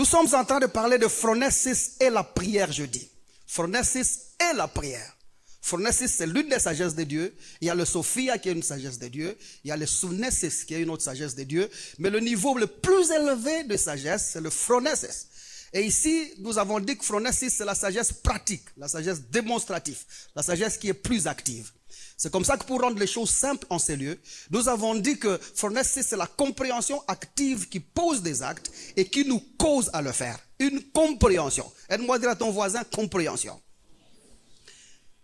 sommes en train de parler de phronesis et la prière jeudi. Phronesis et la prière. Phronesis, c'est l'une des sagesses de Dieu. Il y a le Sophia qui est une sagesse de Dieu. Il y a le Sounesis qui est une autre sagesse de Dieu. Mais le niveau le plus élevé de sagesse, c'est le phronesis. Et ici, nous avons dit que phronesis, c'est la sagesse pratique, la sagesse démonstrative, la sagesse qui est plus active. C'est comme ça que pour rendre les choses simples en ces lieux, nous avons dit que phronesis, c'est la compréhension active qui pose des actes et qui nous cause à le faire. Une compréhension. Aide-moi à dire à ton voisin, compréhension.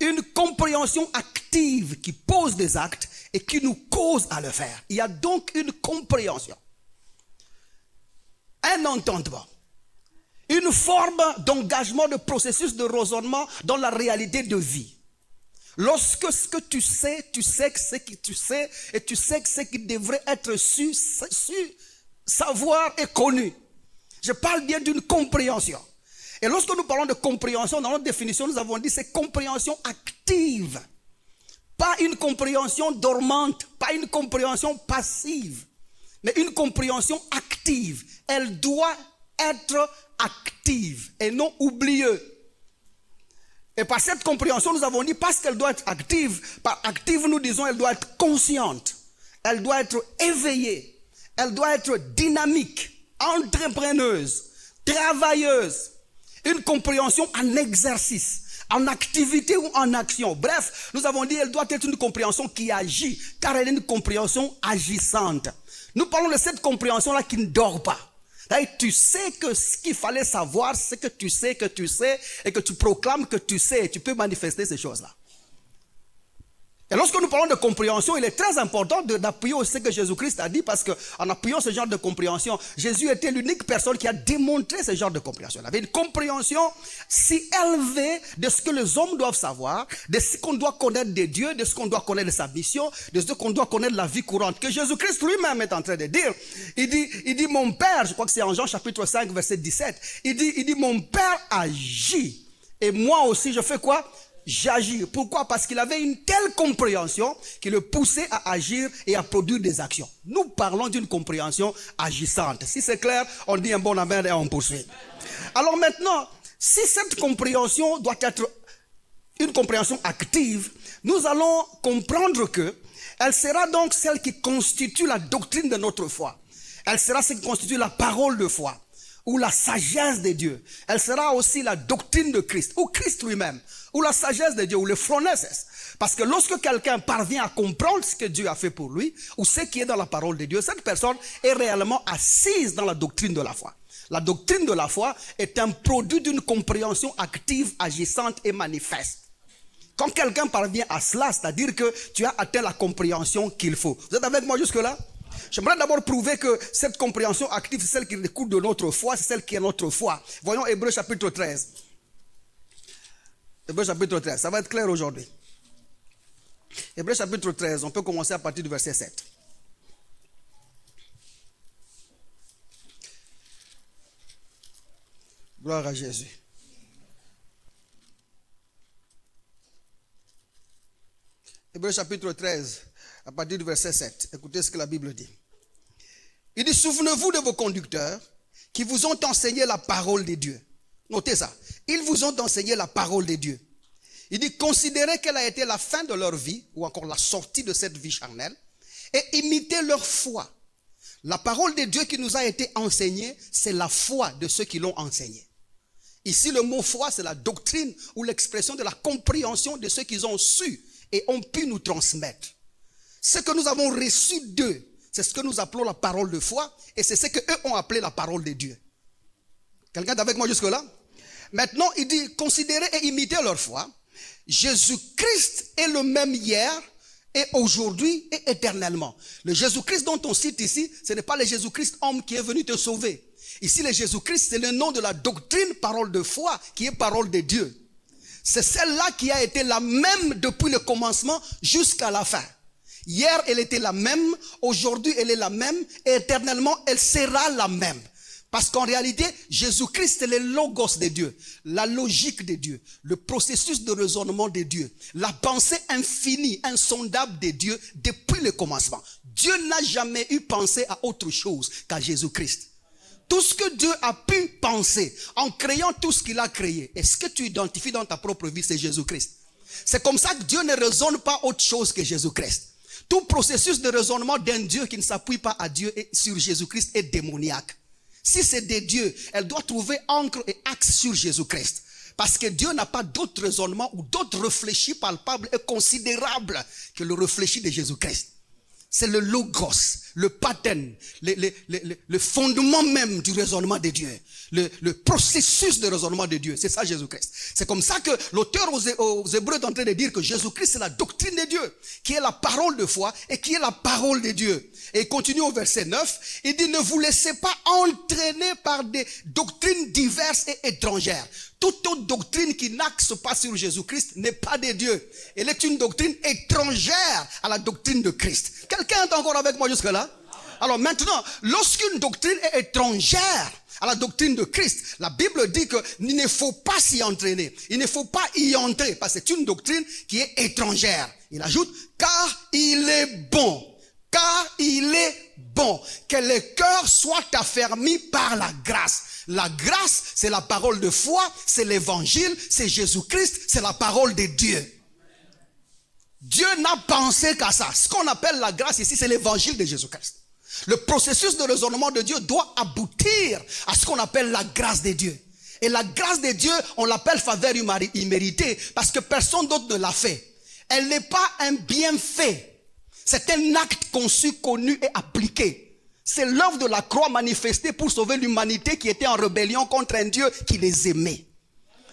Une compréhension active qui pose des actes et qui nous cause à le faire. Il y a donc une compréhension. Un entendement. Une forme d'engagement, de processus de raisonnement dans la réalité de vie. Lorsque ce que tu sais que ce que tu sais, et tu sais que ce qui devrait être su, savoir et connu. Je parle bien d'une compréhension. Et lorsque nous parlons de compréhension, dans notre définition, nous avons dit c'est compréhension active. Pas une compréhension dormante, pas une compréhension passive, mais une compréhension active. Elle doit être active et non oublieuse. Et par cette compréhension, nous avons dit, parce qu'elle doit être active, par active, nous disons, elle doit être consciente, elle doit être éveillée, elle doit être dynamique, entrepreneuse, travailleuse, une compréhension en exercice, en activité ou en action. Bref, nous avons dit, elle doit être une compréhension qui agit, car elle est une compréhension agissante. Nous parlons de cette compréhension-là qui ne dort pas. Tu sais que ce qu'il fallait savoir, c'est que tu sais et que tu proclames que tu sais. Tu peux manifester ces choses-là. Et lorsque nous parlons de compréhension, il est très important d'appuyer aussi ce que Jésus-Christ a dit, parce qu'en appuyant ce genre de compréhension, Jésus était l'unique personne qui a démontré ce genre de compréhension. Il avait une compréhension si élevée de ce que les hommes doivent savoir, de ce qu'on doit connaître de Dieu, de ce qu'on doit connaître de sa mission, de ce qu'on doit connaître de la vie courante, que Jésus-Christ lui-même est en train de dire. Il dit, mon Père, je crois que c'est en Jean chapitre 5, verset 17, il dit, mon Père agit, et moi aussi je fais quoi? J'agis. Pourquoi? Parce qu'il avait une telle compréhension qui le poussait à agir et à produire des actions. Nous parlons d'une compréhension agissante. Si c'est clair, on dit un bon amen et on poursuit. Alors maintenant, si cette compréhension doit être une compréhension active, nous allons comprendre que elle sera donc celle qui constitue la doctrine de notre foi. Elle sera celle qui constitue la parole de foi ou la sagesse de Dieu. Elle sera aussi la doctrine de Christ ou Christ lui-même, ou la sagesse de Dieu, ou le phronesis. Parce que lorsque quelqu'un parvient à comprendre ce que Dieu a fait pour lui, ou ce qui est dans la parole de Dieu, cette personne est réellement assise dans la doctrine de la foi. La doctrine de la foi est un produit d'une compréhension active, agissante et manifeste. Quand quelqu'un parvient à cela, c'est-à-dire que tu as atteint la compréhension qu'il faut. Vous êtes avec moi jusque-là? J'aimerais d'abord prouver que cette compréhension active, c'est celle qui découle de notre foi, c'est celle qui est notre foi. Voyons Hébreux chapitre 13. Hébreux chapitre 13, ça va être clair aujourd'hui. Hébreux chapitre 13, on peut commencer à partir du verset 7. Gloire à Jésus. Hébreux chapitre 13, à partir du verset 7. Écoutez ce que la Bible dit. Il dit, souvenez-vous de vos conducteurs qui vous ont enseigné la parole de Dieu. Notez ça. Ils vous ont enseigné la parole de Dieu. Il dit, considérez quelle a été la fin de leur vie, ou encore la sortie de cette vie charnelle, et imitez leur foi. La parole de Dieu qui nous a été enseignée, c'est la foi de ceux qui l'ont enseignée. Ici, le mot foi, c'est la doctrine ou l'expression de la compréhension de ceux qu'ils ont su et ont pu nous transmettre. Ce que nous avons reçu d'eux, c'est ce que nous appelons la parole de foi, et c'est ce qu'eux ont appelé la parole de Dieu. Quelqu'un est avec moi jusque-là? Maintenant, il dit, considérez et imitez leur foi. Jésus-Christ est le même hier et aujourd'hui et éternellement. Le Jésus-Christ dont on cite ici, ce n'est pas le Jésus-Christ homme qui est venu te sauver. Ici, le Jésus-Christ, c'est le nom de la doctrine, parole de foi, qui est parole de Dieu. C'est celle-là qui a été la même depuis le commencement jusqu'à la fin. Hier, elle était la même, aujourd'hui, elle est la même, et éternellement, elle sera la même. Parce qu'en réalité, Jésus-Christ est le logos de Dieu, la logique de Dieu, le processus de raisonnement de Dieu, la pensée infinie, insondable de Dieu depuis le commencement. Dieu n'a jamais eu pensé à autre chose qu'à Jésus-Christ. tout ce que Dieu a pu penser en créant tout ce qu'il a créé, est-ce que tu identifies dans ta propre vie, c'est Jésus-Christ? C'est comme ça que Dieu ne raisonne pas autre chose que Jésus-Christ. Tout processus de raisonnement d'un Dieu qui ne s'appuie pas à Dieu et sur Jésus-Christ est démoniaque. Si c'est des dieux, elle doit trouver ancre et axe sur Jésus-Christ. Parce que Dieu n'a pas d'autre raisonnement ou d'autre réfléchi palpable et considérable que le réfléchi de Jésus-Christ. C'est le logos, le pattern, le fondement même du raisonnement de Dieu. Le processus de raisonnement de Dieu. C'est ça Jésus-Christ. C'est comme ça que l'auteur aux Hébreux est en train de dire que Jésus-Christ c'est la doctrine de Dieu, qui est la parole de foi et qui est la parole de Dieu. Et il continue au verset 9, il dit ne vous laissez pas entraîner par des doctrines diverses et étrangères. Toute autre doctrine qui n'axe pas sur Jésus-Christ n'est pas de Dieu. Elle est une doctrine étrangère à la doctrine de Christ. Quelqu'un est encore avec moi jusque-là? Alors maintenant, lorsqu'une doctrine est étrangère à la doctrine de Christ, la Bible dit qu'il ne faut pas s'y entraîner. Il ne faut pas y entrer parce que c'est une doctrine qui est étrangère. Il ajoute, car il est bon. Car il est bon que le cœur soit affermi par la grâce. La grâce, c'est la parole de foi, c'est l'évangile, c'est Jésus-Christ, c'est la parole de Dieu. Dieu n'a pensé qu'à ça. Ce qu'on appelle la grâce ici, c'est l'évangile de Jésus-Christ. Le processus de raisonnement de Dieu doit aboutir à ce qu'on appelle la grâce de Dieu. Et la grâce de Dieu, on l'appelle faveur imméritée parce que personne d'autre ne l'a fait. Elle n'est pas un bienfait. C'est un acte conçu, connu et appliqué. C'est l'œuvre de la croix manifestée pour sauver l'humanité qui était en rébellion contre un Dieu qui les aimait.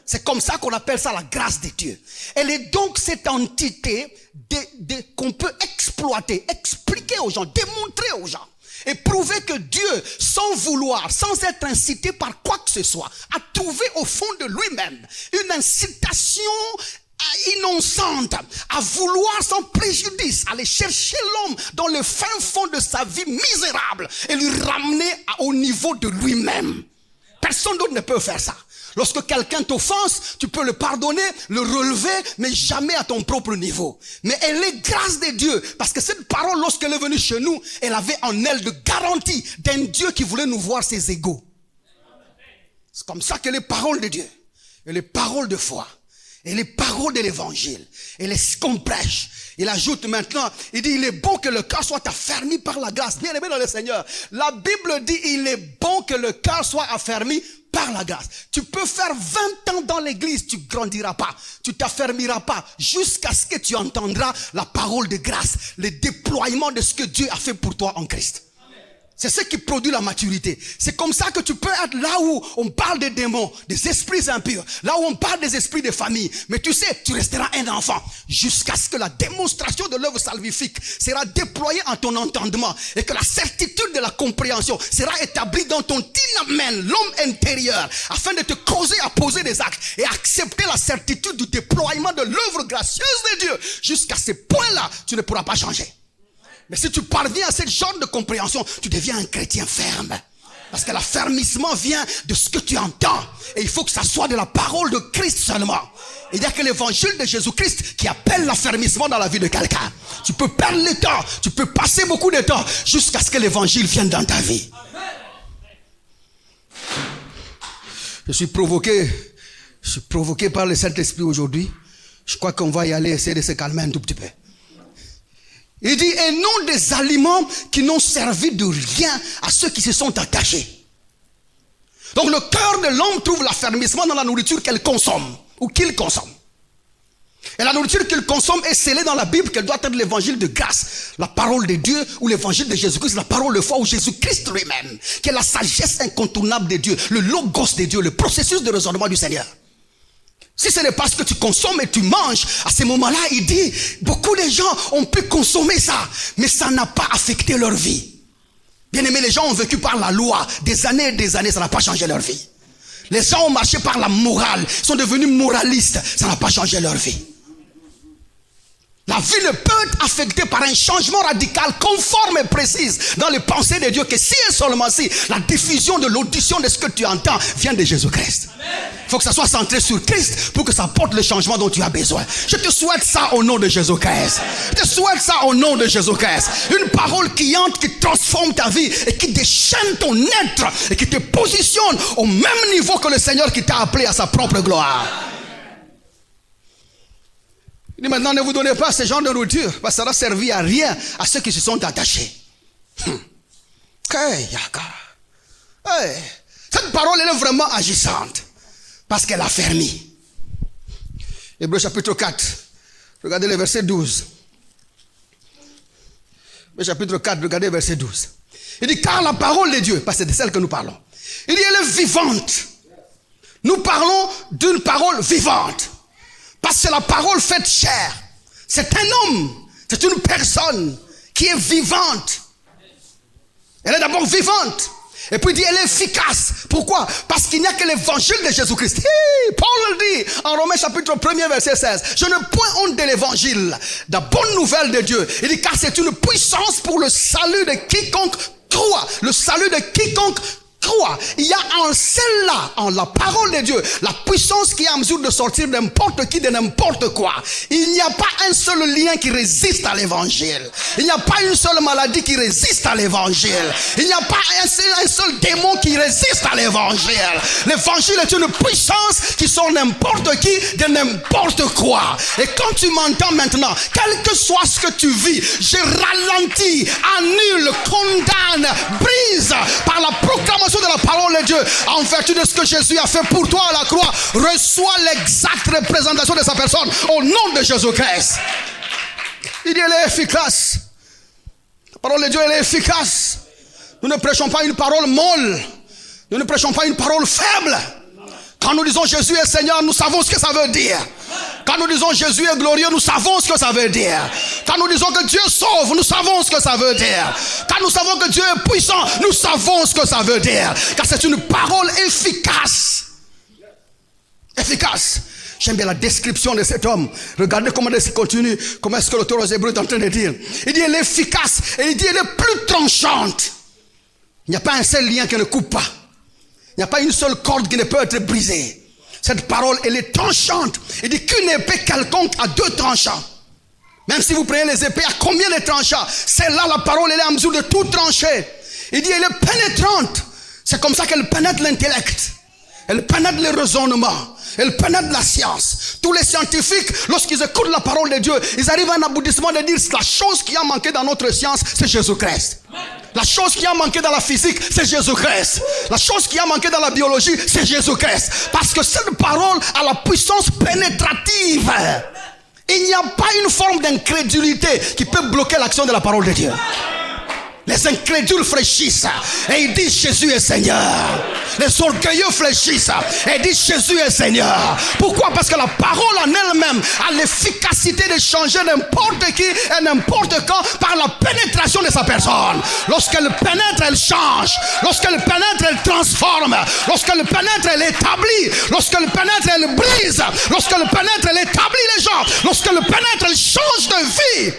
C'est comme ça qu'on appelle ça la grâce de Dieu. Elle est donc cette entité qu'on peut exploiter, expliquer aux gens, démontrer aux gens. Et prouver que Dieu, sans vouloir, sans être incité par quoi que ce soit, a trouvé au fond de lui-même une incitation innocente à vouloir sans préjudice aller chercher l'homme dans le fin fond de sa vie misérable et lui ramener au niveau de lui-même. Personne d'autre ne peut faire ça. Lorsque quelqu'un t'offense, tu peux le pardonner, le relever, mais jamais à ton propre niveau. Mais elle est grâce de Dieu, parce que cette parole, lorsqu'elle est venue chez nous, elle avait en elle de garantie d'un Dieu qui voulait nous voir ses égaux. C'est comme ça que les paroles de Dieu, et les paroles de foi, et les paroles de l'évangile, et les ce qu'on prêche. Il ajoute maintenant, il dit, il est bon que le cœur soit affermi par la grâce. Bien aimé dans le Seigneur, la Bible dit, il est bon que le cœur soit affermi par la grâce. Tu peux faire 20 ans dans l'église, tu grandiras pas, tu t'affermiras pas, jusqu'à ce que tu entendras la parole de grâce, le déploiement de ce que Dieu a fait pour toi en Christ. C'est ce qui produit la maturité. C'est comme ça que tu peux être là où on parle des démons, des esprits impurs, là où on parle des esprits de famille. Mais tu sais, tu resteras un enfant jusqu'à ce que la démonstration de l'œuvre salvifique sera déployée en ton entendement et que la certitude de la compréhension sera établie dans ton tinamène, l'homme intérieur, afin de te causer à poser des actes et accepter la certitude du déploiement de l'œuvre gracieuse de Dieu. Jusqu'à ce point-là, tu ne pourras pas changer. Mais si tu parviens à ce genre de compréhension, tu deviens un chrétien ferme. Parce que l'affermissement vient de ce que tu entends. Et il faut que ça soit de la parole de Christ seulement. Il n'y a que l'évangile de Jésus-Christ qui appelle l'affermissement dans la vie de quelqu'un. Tu peux perdre le temps, tu peux passer beaucoup de temps jusqu'à ce que l'évangile vienne dans ta vie. Je suis provoqué par le Saint-Esprit aujourd'hui. Je crois qu'on va y aller essayer de se calmer un tout petit peu. Il dit, et non des aliments qui n'ont servi de rien à ceux qui se sont attachés. Donc le cœur de l'homme trouve l'affermissement dans la nourriture qu'elle consomme, ou qu'il consomme. Et la nourriture qu'il consomme est scellée dans la Bible, qu'elle doit être l'évangile de grâce, la parole de Dieu, ou l'évangile de Jésus-Christ, la parole de foi, ou Jésus-Christ lui-même, qui est la sagesse incontournable de Dieu, le logos de Dieu, le processus de raisonnement du Seigneur. Si ce n'est pas ce que tu consommes et tu manges, à ce moment-là, il dit, beaucoup de gens ont pu consommer ça, mais ça n'a pas affecté leur vie. Bien aimé, les gens ont vécu par la loi, des années et des années, ça n'a pas changé leur vie. Les gens ont marché par la morale, sont devenus moralistes, ça n'a pas changé leur vie. La vie ne peut être affectée par un changement radical, conforme et précise dans les pensées de Dieu, que si et seulement si la diffusion de l'audition de ce que tu entends vient de Jésus-Christ. Il faut que ça soit centré sur Christ pour que ça porte le changement dont tu as besoin. Je te souhaite ça au nom de Jésus-Christ. Je te souhaite ça au nom de Jésus-Christ. Une parole qui entre, qui transforme ta vie et qui déchaîne ton être et qui te positionne au même niveau que le Seigneur qui t'a appelé à sa propre gloire. Il dit maintenant, ne vous donnez pas ce genre de nourriture, parce que ça n'a servi à rien à ceux qui se sont attachés. Cette parole, elle est vraiment agissante, parce qu'elle a fermi. Hébreux chapitre 4, regardez le verset 12. Hébreux chapitre 4, regardez le verset 12. Il dit, car la parole de Dieu, parce que c'est de celle que nous parlons, il dit, elle est vivante. Nous parlons d'une parole vivante. Parce que la parole faite chair, c'est un homme, c'est une personne qui est vivante. Elle est d'abord vivante. Et puis il dit, elle est efficace. Pourquoi? Parce qu'il n'y a que l'évangile de Jésus-Christ. Paul le dit en Romains chapitre 1er verset 16. Je ne point honte de l'évangile, de la bonne nouvelle de Dieu. Il dit, car c'est une puissance pour le salut de quiconque croit. Le salut de quiconque croit. Il y a en celle-là, en la parole de Dieu, la puissance qui est en mesure de sortir n'importe qui de n'importe quoi. Il n'y a pas un seul lien qui résiste à l'évangile. Il n'y a pas une seule maladie qui résiste à l'évangile. Il n'y a pas un seul démon qui résiste à l'évangile. L'évangile est une puissance qui sort n'importe qui de n'importe quoi. Et quand tu m'entends maintenant, quel que soit ce que tu vis, je ralentis, annule, condamne, brise par la proclamation de la parole de Dieu, en vertu de ce que Jésus a fait pour toi à la croix, reçois l'exacte représentation de sa personne au nom de Jésus-Christ. Il dit, elle est efficace. La parole de Dieu, elle est efficace. Nous ne prêchons pas une parole molle. Nous ne prêchons pas une parole faible. Quand nous disons Jésus est Seigneur, nous savons ce que ça veut dire. Quand nous disons Jésus est glorieux, nous savons ce que ça veut dire. Quand nous disons que Dieu sauve, nous savons ce que ça veut dire. Quand nous savons que Dieu est puissant, nous savons ce que ça veut dire. Car c'est une parole efficace. Efficace. J'aime bien la description de cet homme. Regardez comment il continue. Comment est-ce que l'auteur aux Hébreux est en train de dire. Il dit elle est efficace. Et il dit elle est plus tranchante. Il n'y a pas un seul lien qui ne coupe pas. Il n'y a pas une seule corde qui ne peut être brisée. Cette parole, elle est tranchante. Il dit qu'une épée quelconque a deux tranchants. Même si vous prenez les épées, à combien de tranchants? Celle-là, la parole, elle est en mesure de tout trancher. Il dit, elle est pénétrante. C'est comme ça qu'elle pénètre l'intellect. Elle pénètre le raisonnement. Elle pénètre la science. Tous les scientifiques, lorsqu'ils écoutent la parole de Dieu, ils arrivent à un aboutissement de dire la chose qui a manqué dans notre science, c'est Jésus-Christ. La chose qui a manqué dans la physique, c'est Jésus-Christ. La chose qui a manqué dans la biologie, c'est Jésus-Christ. Parce que cette parole a la puissance pénétrative. Il n'y a pas une forme d'incrédulité qui peut bloquer l'action de la parole de Dieu. Les incrédules fléchissent et ils disent Jésus est Seigneur. Les orgueilleux fléchissent et ils disent Jésus est Seigneur. Pourquoi? Parce que la parole en elle-même a l'efficacité de changer n'importe qui et n'importe quand par la pénétration de sa personne. Lorsqu'elle pénètre, elle change. Lorsqu'elle pénètre, elle transforme. Lorsqu'elle pénètre, elle établit. Lorsqu'elle pénètre, elle brise. Lorsqu'elle pénètre, elle établit les gens. Lorsqu'elle pénètre, elle change de vie.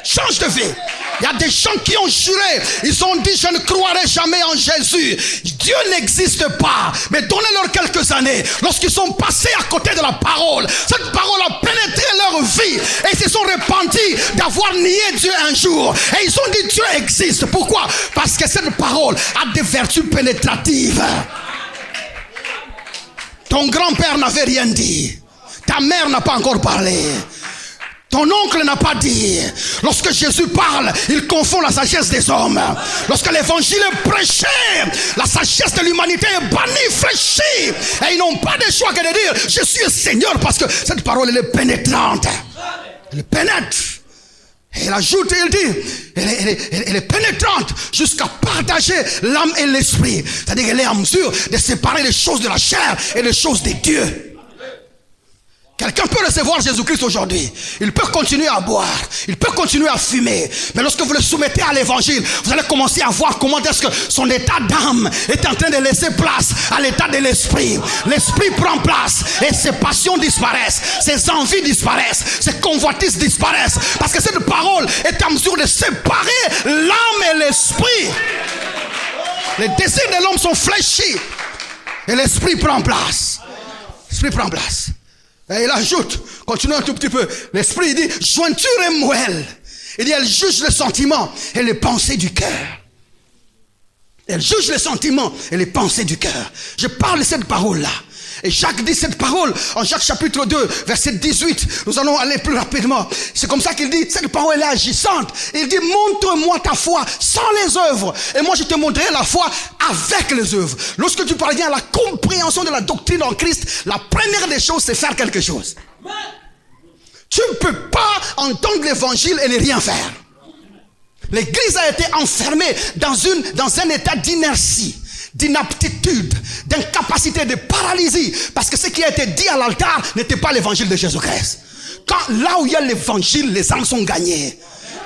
Change de vie. Il y a des gens qui ont juré. Ils ont dit je ne croirai jamais en Jésus. Dieu n'existe pas. Mais donnez-leur quelques années. Lorsqu'ils sont passés à côté de la parole, cette parole a pénétré leur vie. Et ils se sont repentis d'avoir nié Dieu un jour. Et ils ont dit Dieu existe. Pourquoi? Parce que cette parole a des vertus pénétratives. Ton grand-père n'avait rien dit. Ta mère n'a pas encore parlé. Ton oncle n'a pas dit. Lorsque Jésus parle, il confond la sagesse des hommes. Lorsque l'évangile est prêché, la sagesse de l'humanité est bannie, fléchie. Et ils n'ont pas de choix que de dire Jésus est Seigneur, parce que cette parole elle est pénétrante. Elle pénètre. Et il ajoute, il dit, elle est pénétrante jusqu'à partager l'âme et l'esprit. C'est-à-dire qu'elle est en mesure de séparer les choses de la chair et les choses de Dieu. Quelqu'un peut recevoir Jésus-Christ aujourd'hui. Il peut continuer à boire. Il peut continuer à fumer. Mais lorsque vous le soumettez à l'évangile, vous allez commencer à voir comment est-ce que son état d'âme est en train de laisser place à l'état de l'esprit. L'esprit prend place et ses passions disparaissent. Ses envies disparaissent. Ses convoitises disparaissent. Parce que cette parole est en mesure de séparer l'âme et l'esprit. Les désirs de l'homme sont fléchis. Et l'esprit prend place. L'esprit prend place. Et il ajoute, continue un tout petit peu. L'esprit dit, jointure et moelle. Il dit, elle juge les sentiments et les pensées du cœur. Elle juge les sentiments et les pensées du cœur. Je parle de cette parole-là. Et Jacques dit cette parole en Jacques chapitre 2, verset 18. Nous allons aller plus rapidement. C'est comme ça qu'il dit, cette parole est agissante. Il dit, montre-moi ta foi sans les œuvres. Et moi je te montrerai la foi avec les œuvres. Lorsque tu parviens à la compréhension de la doctrine en Christ, la première des choses, c'est faire quelque chose. Tu ne peux pas entendre l'évangile et ne rien faire. L'église a été enfermée dans un état d'inertie, d'inaptitude, d'incapacité, de paralysie. Parce que ce qui a été dit à l'altar n'était pas l'évangile de Jésus-Christ. Là où il y a l'évangile, les âmes sont gagnées.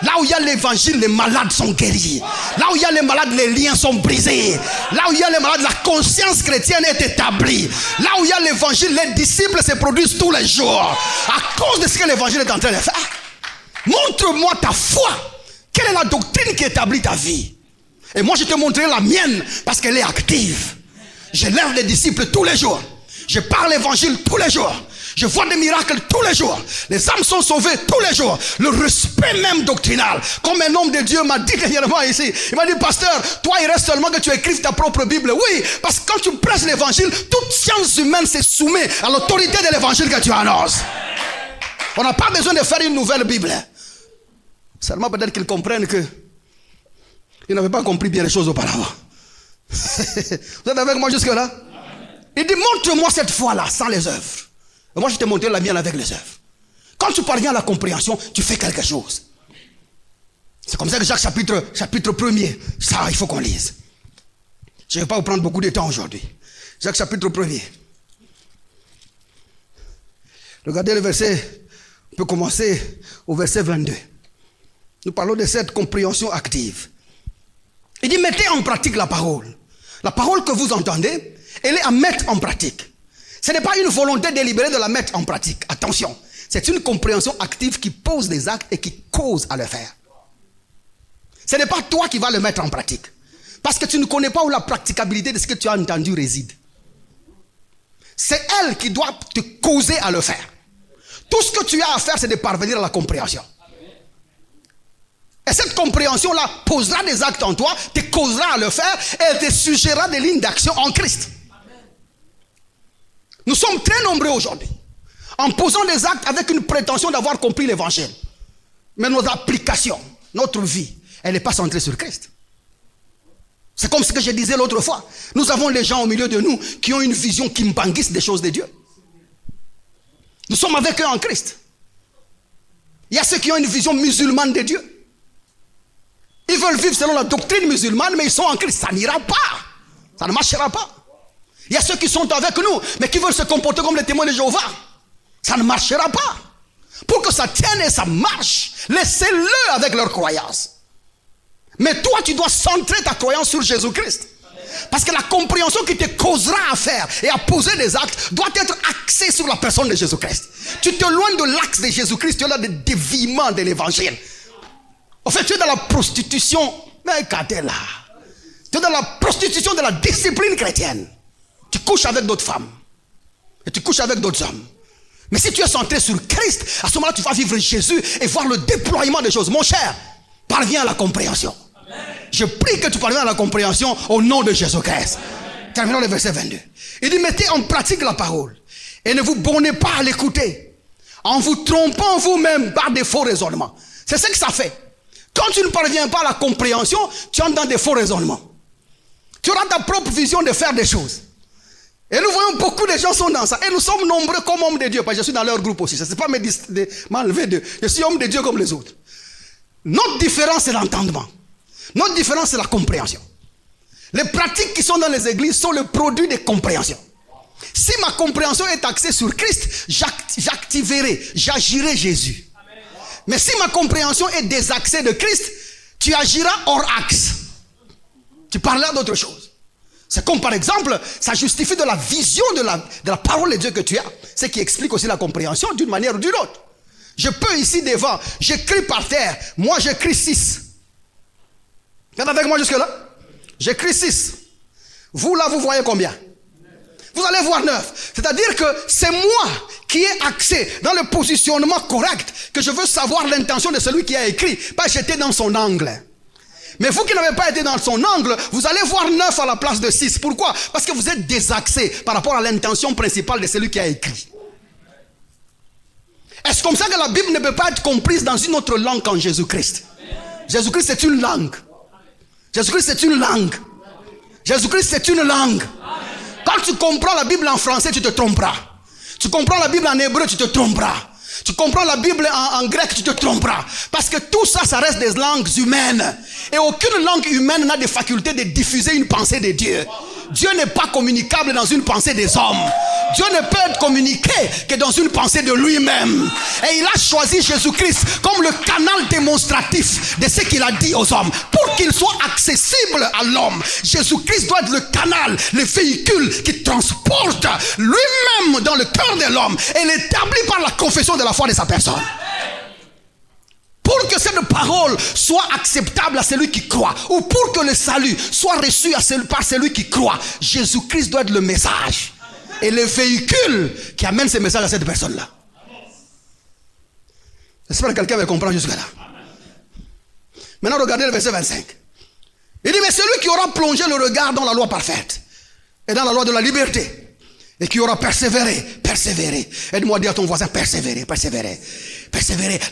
Là où il y a l'évangile, les malades sont guéris. Là où il y a les malades, les liens sont brisés. Là où il y a les malades, la conscience chrétienne est établie. Là où il y a l'évangile, les disciples se produisent tous les jours. À cause de ce que l'évangile est en train de faire. Montre-moi ta foi. Quelle est la doctrine qui établit ta vie? Et moi je te montrerai la mienne parce qu'elle est active. Je lève les disciples tous les jours. Je parle l'évangile tous les jours. Je vois des miracles tous les jours. Les âmes sont sauvées tous les jours. Le respect même doctrinal. Comme un homme de Dieu m'a dit dernièrement ici. Il m'a dit, pasteur, toi il reste seulement que tu écrives ta propre Bible. Oui, parce que quand tu prêches l'évangile, toute science humaine se soumet à l'autorité de l'évangile que tu annonces. On n'a pas besoin de faire une nouvelle Bible. Seulement peut-être qu'ils comprennent que ils n'avaient pas compris bien les choses auparavant. Vous êtes avec moi jusque là? Il dit, montre-moi cette foi-là sans les œuvres. Et moi je te montrerai la mienne avec les œuvres. Quand tu parviens à la compréhension, tu fais quelque chose. C'est comme ça que Jacques chapitre 1er, ça il faut qu'on lise. Je ne vais pas vous prendre beaucoup de temps aujourd'hui. Jacques chapitre 1er. Regardez le verset, on peut commencer au verset 22. Nous parlons de cette compréhension active. Il dit, mettez en pratique la parole. La parole que vous entendez, elle est à mettre en pratique. Ce n'est pas une volonté délibérée de la mettre en pratique. Attention, c'est une compréhension active qui pose des actes et qui cause à le faire. Ce n'est pas toi qui vas le mettre en pratique. Parce que tu ne connais pas où la practicabilité de ce que tu as entendu réside. C'est elle qui doit te causer à le faire. Tout ce que tu as à faire, c'est de parvenir à la compréhension. Et cette compréhension-là posera des actes en toi, te causera à le faire et elle te suggérera des lignes d'action en Christ. Nous sommes très nombreux aujourd'hui en posant des actes avec une prétention d'avoir compris l'évangile. Mais notre application, notre vie, elle n'est pas centrée sur Christ. C'est comme ce que je disais l'autre fois. Nous avons les gens au milieu de nous qui ont une vision kimbanguiste des choses de Dieu. Nous sommes avec eux en Christ. Il y a ceux qui ont une vision musulmane de Dieu. Ils veulent vivre selon la doctrine musulmane, mais ils sont en Christ. Ça n'ira pas. Ça ne marchera pas. Il y a ceux qui sont avec nous, mais qui veulent se comporter comme les témoins de Jéhovah. Ça ne marchera pas. Pour que ça tienne et ça marche, laissez-le avec leur croyance. Mais toi, tu dois centrer ta croyance sur Jésus-Christ. Parce que la compréhension qui te causera à faire et à poser des actes doit être axée sur la personne de Jésus-Christ. Tu t'éloignes de l'axe de Jésus-Christ, tu es là de déviement de l'évangile. En fait, tu es dans la prostitution. Mais quand tu es là, tu es dans la prostitution de la discipline chrétienne. Tu couches avec d'autres femmes. Et tu couches avec d'autres hommes. Mais si tu es centré sur Christ, à ce moment-là, tu vas vivre Jésus et voir le déploiement des choses. Mon cher, parviens à la compréhension. Amen. Je prie que tu parviennes à la compréhension au nom de Jésus-Christ. Terminons le verset 22. Il dit, mettez en pratique la parole et ne vous bornez pas à l'écouter en vous trompant vous-même par des faux raisonnements. C'est ce que ça fait. Quand tu ne parviens pas à la compréhension, tu entres dans des faux raisonnements. Tu auras ta propre vision de faire des choses. Et nous voyons beaucoup de gens sont dans ça. Et nous sommes nombreux comme hommes de Dieu. Parce que je suis dans leur groupe aussi. Ce n'est pas m'enlever d'eux. Je suis homme de Dieu comme les autres. Notre différence, c'est l'entendement. Notre différence, c'est la compréhension. Les pratiques qui sont dans les églises sont le produit de compréhension. Si ma compréhension est axée sur Christ, j'activerai, j'agirai Jésus. Mais si ma compréhension est désaxée de Christ, tu agiras hors axe. Tu parleras d'autre chose. C'est comme par exemple, ça justifie de la vision de la parole de Dieu que tu as. Ce qui explique aussi la compréhension d'une manière ou d'une autre. Je peux ici devant, j'écris par terre. Moi j'écris 6. Vous êtes avec moi jusque là? J'écris 6. Vous là vous voyez combien? Vous allez voir 9. C'est-à-dire que c'est moi qui ai accès dans le positionnement correct, que je veux savoir l'intention de celui qui a écrit, pas j'étais dans son angle. Mais vous qui n'avez pas été dans son angle, vous allez voir 9 à la place de 6. Pourquoi? Parce que vous êtes désaxé par rapport à l'intention principale de celui qui a écrit. Est-ce comme ça que la Bible ne peut pas être comprise dans une autre langue qu'en Jésus-Christ? Jésus-Christ c'est une langue. Jésus-Christ c'est une langue. Jésus-Christ c'est une langue. Quand tu comprends la Bible en français, tu te tromperas. Tu comprends la Bible en hébreu, tu te tromperas. Tu comprends la Bible en grec, tu te tromperas. Parce que tout ça, ça reste des langues humaines. Et aucune langue humaine n'a de faculté de diffuser une pensée de Dieu. Dieu n'est pas communicable dans une pensée des hommes. Dieu ne peut être communiqué que dans une pensée de lui-même. Et il a choisi Jésus-Christ comme le canal démonstratif de ce qu'il a dit aux hommes. Pour qu'il soit accessible à l'homme, Jésus-Christ doit être le canal, le véhicule qui transporte lui-même dans le cœur de l'homme et l'établit par la confession de la foi de sa personne. Pour que cette parole soit acceptable à celui qui croit, ou pour que le salut soit reçu par celui qui croit, Jésus-Christ doit être le message et le véhicule qui amène ce message à cette personne-là. J'espère que quelqu'un va comprendre jusque-là. Maintenant, regardez le verset 25. Il dit, mais celui qui aura plongé le regard dans la loi parfaite et dans la loi de la liberté, et qui aura persévéré. Aide-moi à dire à ton voisin, persévérer.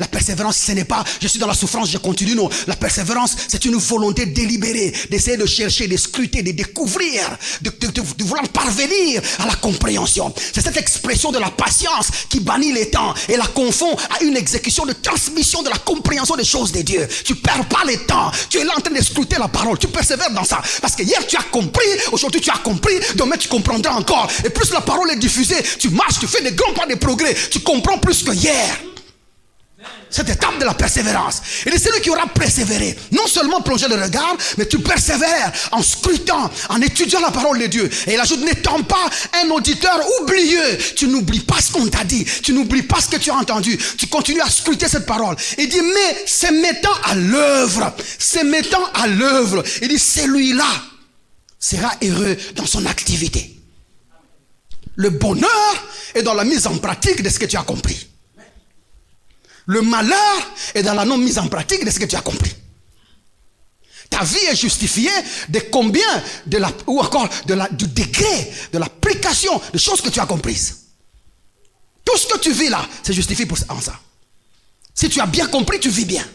La persévérance, ce n'est pas, je suis dans la souffrance, je continue. Non, la persévérance, c'est une volonté délibérée, d'essayer de chercher, de scruter, de découvrir, de vouloir parvenir à la compréhension. C'est cette expression de la patience qui bannit les temps et la confond à une exécution de transmission de la compréhension des choses de Dieu. Tu perds pas les temps, tu es là en train de scruter la parole, tu persévères dans ça. Parce que hier tu as compris, aujourd'hui tu as compris, demain tu comprendras encore. Et plus la parole est diffusée, tu marches, tu fais des grands pas de progrès, tu comprends plus que hier. Cette étape de la persévérance. Et c'est celui qui aura persévéré. Non seulement plonger le regard, mais tu persévères en scrutant, en étudiant la parole de Dieu. Et il ajoute, n'étant pas un auditeur oublieux. Tu n'oublies pas ce qu'on t'a dit. Tu n'oublies pas ce que tu as entendu. Tu continues à scruter cette parole. Il dit, mais se mettant à l'œuvre. Il dit, celui-là sera heureux dans son activité. Le bonheur est dans la mise en pratique de ce que tu as compris. Le malheur est dans la non-mise en pratique de ce que tu as compris. Ta vie est justifiée de combien ou encore du degré de l'application des choses que tu as comprises. Tout ce que tu vis là, c'est justifié en ça. Si tu as bien compris, tu vis bien.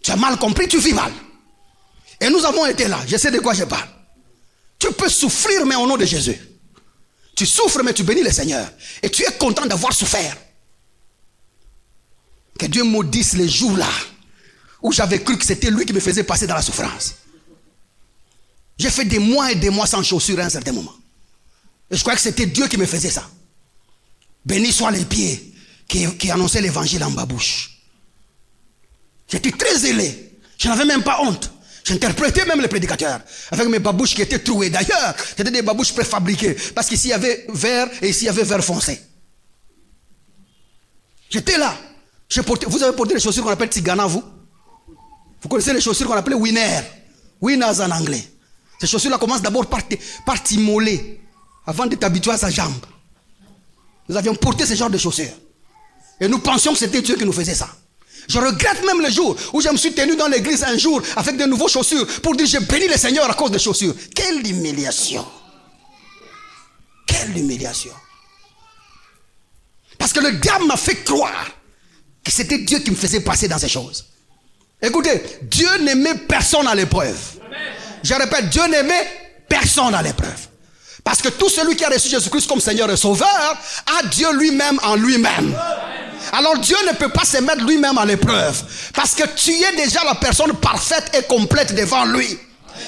Tu as mal compris, tu vis mal. Et nous avons été là, je sais de quoi je parle. Tu peux souffrir, mais au nom de Jésus. Tu souffres, mais tu bénis le Seigneur. Et tu es content d'avoir souffert. Que Dieu maudisse les jours là où j'avais cru que c'était lui qui me faisait passer dans la souffrance. J'ai fait des mois et des mois sans chaussures à un certain moment. Et je croyais que c'était Dieu qui me faisait ça. Béni soient les pieds qui annonçaient l'évangile en babouche. J'étais très zélé. Je n'avais même pas honte. J'interprétais même les prédicateurs avec mes babouches qui étaient trouées. D'ailleurs, c'était des babouches préfabriquées. Parce qu'ici il y avait vert et ici il y avait vert foncé. J'étais là. Vous avez porté les chaussures qu'on appelle Tigana, vous connaissez les chaussures qu'on appelle Winner. Winners en anglais. Ces chaussures-là commencent d'abord par t'immoler avant de t'habituer à sa jambe. Nous avions porté ce genre de chaussures. Et nous pensions que c'était Dieu qui nous faisait ça. Je regrette même le jour où je me suis tenu dans l'église un jour avec de nouveaux chaussures pour dire j'ai béni le Seigneur à cause des chaussures. Quelle humiliation. Quelle humiliation. Parce que le diable m'a fait croire que c'était Dieu qui me faisait passer dans ces choses. Écoutez, Dieu n'aimait personne à l'épreuve. Je répète, Dieu n'aimait personne à l'épreuve. Parce que tout celui qui a reçu Jésus-Christ comme Seigneur et Sauveur a Dieu lui-même en lui-même. Alors Dieu ne peut pas se mettre lui-même à l'épreuve. Parce que tu es déjà la personne parfaite et complète devant lui.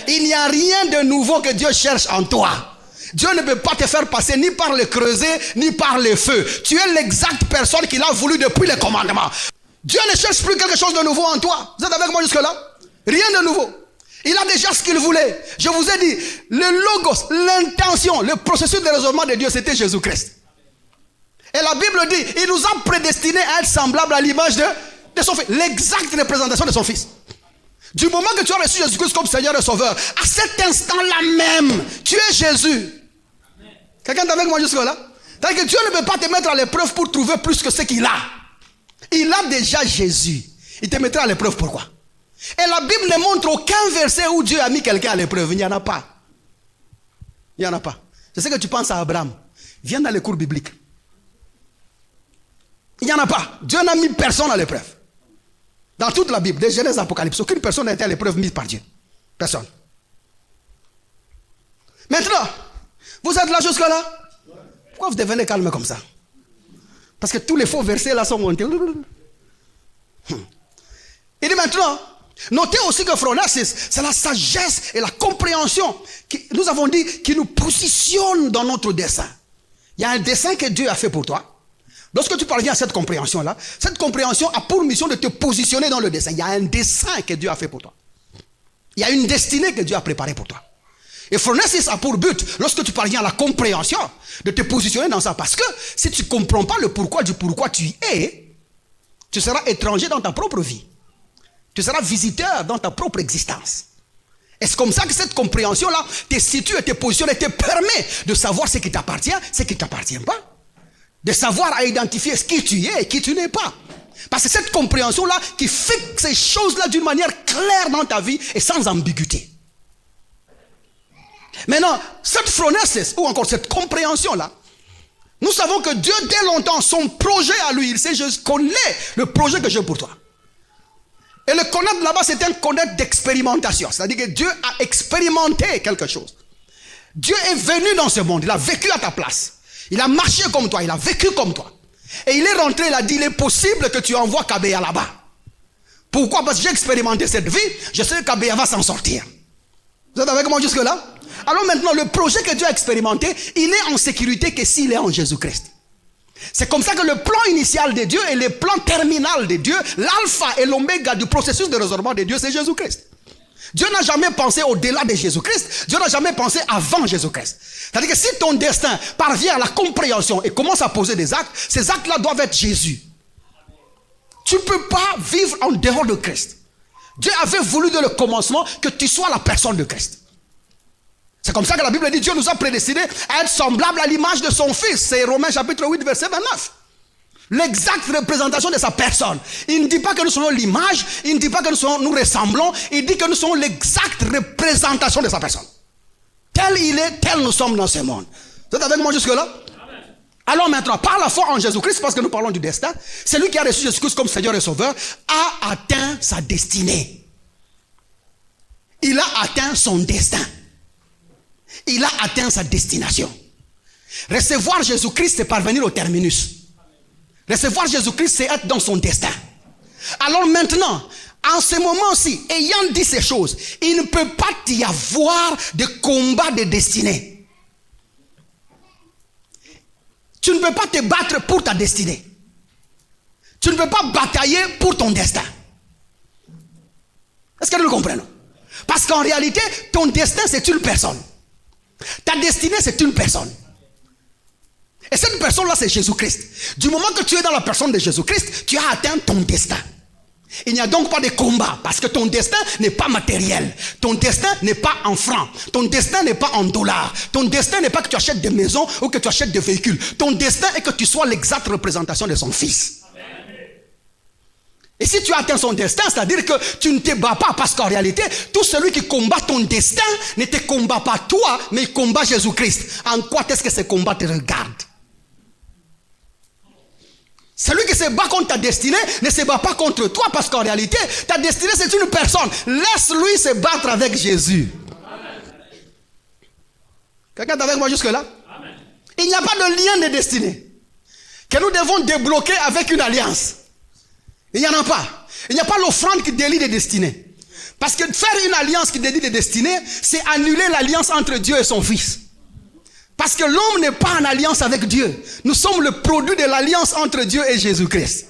Il n'y a rien de nouveau que Dieu cherche en toi. Dieu ne peut pas te faire passer ni par le creuset, ni par le feu. Tu es l'exacte personne qu'il a voulu depuis les commandements. Dieu ne cherche plus quelque chose de nouveau en toi. Vous êtes avec moi jusque-là? Rien de nouveau. Il a déjà ce qu'il voulait. Je vous ai dit, le logos, l'intention, le processus de raisonnement de Dieu, c'était Jésus-Christ. Et la Bible dit, il nous a prédestinés à être semblables à l'image de son Fils. L'exacte représentation de son Fils. Du moment que tu as reçu Jésus-Christ comme Seigneur et Sauveur, à cet instant-là même, tu es Jésus. Quelqu'un est avec moi jusque-là? C'est-à-dire que Dieu ne peut pas te mettre à l'épreuve pour trouver plus que ce qu'il a. Il a déjà Jésus. Il te mettra à l'épreuve pourquoi? Et la Bible ne montre aucun verset où Dieu a mis quelqu'un à l'épreuve. Il n'y en a pas. Il n'y en a pas. Je sais que tu penses à Abraham. Viens dans les cours bibliques. Il n'y en a pas. Dieu n'a mis personne à l'épreuve. Dans toute la Bible, des Genèse à Apocalypse, aucune personne n'a été à l'épreuve mise par Dieu. Personne. Maintenant, vous êtes là jusque-là? Pourquoi vous devenez calme comme ça? Parce que tous les faux versets là sont montés. Il dit maintenant, notez aussi que Phronesis, c'est la sagesse et la compréhension qui, nous avons dit, qui nous positionne dans notre dessein. Il y a un dessein que Dieu a fait pour toi. Lorsque tu parviens à cette compréhension-là, cette compréhension a pour mission de te positionner dans le dessein. Il y a un dessein que Dieu a fait pour toi. Il y a une destinée que Dieu a préparée pour toi. Et Phronesis a pour but, lorsque tu parviens à la compréhension, de te positionner dans ça. Parce que si tu ne comprends pas le pourquoi du pourquoi tu es, tu seras étranger dans ta propre vie. Tu seras visiteur dans ta propre existence. Et c'est comme ça que cette compréhension-là te situe et te positionne et te permet de savoir ce qui t'appartient, ce qui ne t'appartient pas. De savoir à identifier ce qui tu es et qui tu n'es pas. Parce que cette compréhension-là qui fixe ces choses-là d'une manière claire dans ta vie et sans ambiguïté. Maintenant, cette phronesis, ou encore cette compréhension-là, nous savons que Dieu, dès longtemps, son projet à lui, il sait, je connais le projet que j'ai pour toi. Et le connaître là-bas, c'est un connaître d'expérimentation. C'est-à-dire que Dieu a expérimenté quelque chose. Dieu est venu dans ce monde, il a vécu à ta place. Il a marché comme toi, il a vécu comme toi. Et il est rentré, il a dit, il est possible que tu envoies Kabea là-bas. Pourquoi? Parce que j'ai expérimenté cette vie, je sais que Kabea va s'en sortir. Vous êtes avec moi jusque-là? Alors maintenant, le projet que Dieu a expérimenté, il est en sécurité que s'il est en Jésus-Christ. C'est comme ça que le plan initial de Dieu et le plan terminal de Dieu, l'alpha et l'oméga du processus de raisonnement de Dieu, c'est Jésus-Christ. Dieu n'a jamais pensé au-delà de Jésus-Christ. Dieu n'a jamais pensé avant Jésus-Christ. C'est-à-dire que si ton destin parvient à la compréhension et commence à poser des actes, ces actes-là doivent être Jésus. Tu ne peux pas vivre en dehors de Christ. Dieu avait voulu dès le commencement que tu sois la personne de Christ. C'est comme ça que la Bible dit, Dieu nous a prédestinés à être semblables à l'image de son Fils. C'est Romains chapitre 8, verset 29. L'exacte représentation de sa personne. Il ne dit pas que nous sommes l'image, il ne dit pas que nous ressemblons, il dit que nous sommes l'exacte représentation de sa personne. Tel il est, tel nous sommes dans ce monde. Vous êtes avec moi jusque-là? Alors maintenant, par la foi en Jésus-Christ, parce que nous parlons du destin, celui qui a reçu Jésus-Christ comme Seigneur et Sauveur a atteint sa destinée. Il a atteint son destin. Il a atteint sa destination. Recevoir Jésus-Christ, c'est parvenir au terminus. Recevoir Jésus-Christ, c'est être dans son destin. Alors maintenant, en ce moment-ci, ayant dit ces choses, il ne peut pas y avoir de combat de destinée. Tu ne peux pas te battre pour ta destinée. Tu ne peux pas batailler pour ton destin. Est-ce que nous le comprenons? Parce qu'en réalité, ton destin, c'est une personne. Ta destinée, c'est une personne. Et cette personne-là, c'est Jésus-Christ. Du moment que tu es dans la personne de Jésus-Christ, tu as atteint ton destin. Il n'y a donc pas de combat, parce que ton destin n'est pas matériel. Ton destin n'est pas en francs. Ton destin n'est pas en dollars. Ton destin n'est pas que tu achètes des maisons ou que tu achètes des véhicules. Ton destin est que tu sois l'exacte représentation de son Fils. Et si tu atteins son destin, c'est-à-dire que tu ne te bats pas, parce qu'en réalité, tout celui qui combat ton destin ne te combat pas toi, mais il combat Jésus-Christ. En quoi est-ce que ce combat te regarde? Celui qui se bat contre ta destinée ne se bat pas contre toi, parce qu'en réalité, ta destinée c'est une personne. Laisse-lui se battre avec Jésus. Quelqu'un est avec moi jusque-là? Il n'y a pas de lien de destinée que nous devons débloquer avec une alliance. Il n'y en a pas. Il n'y a pas l'offrande qui délie les destinées. Parce que faire une alliance qui délie les destinées, c'est annuler l'alliance entre Dieu et son Fils. Parce que l'homme n'est pas en alliance avec Dieu. Nous sommes le produit de l'alliance entre Dieu et Jésus-Christ.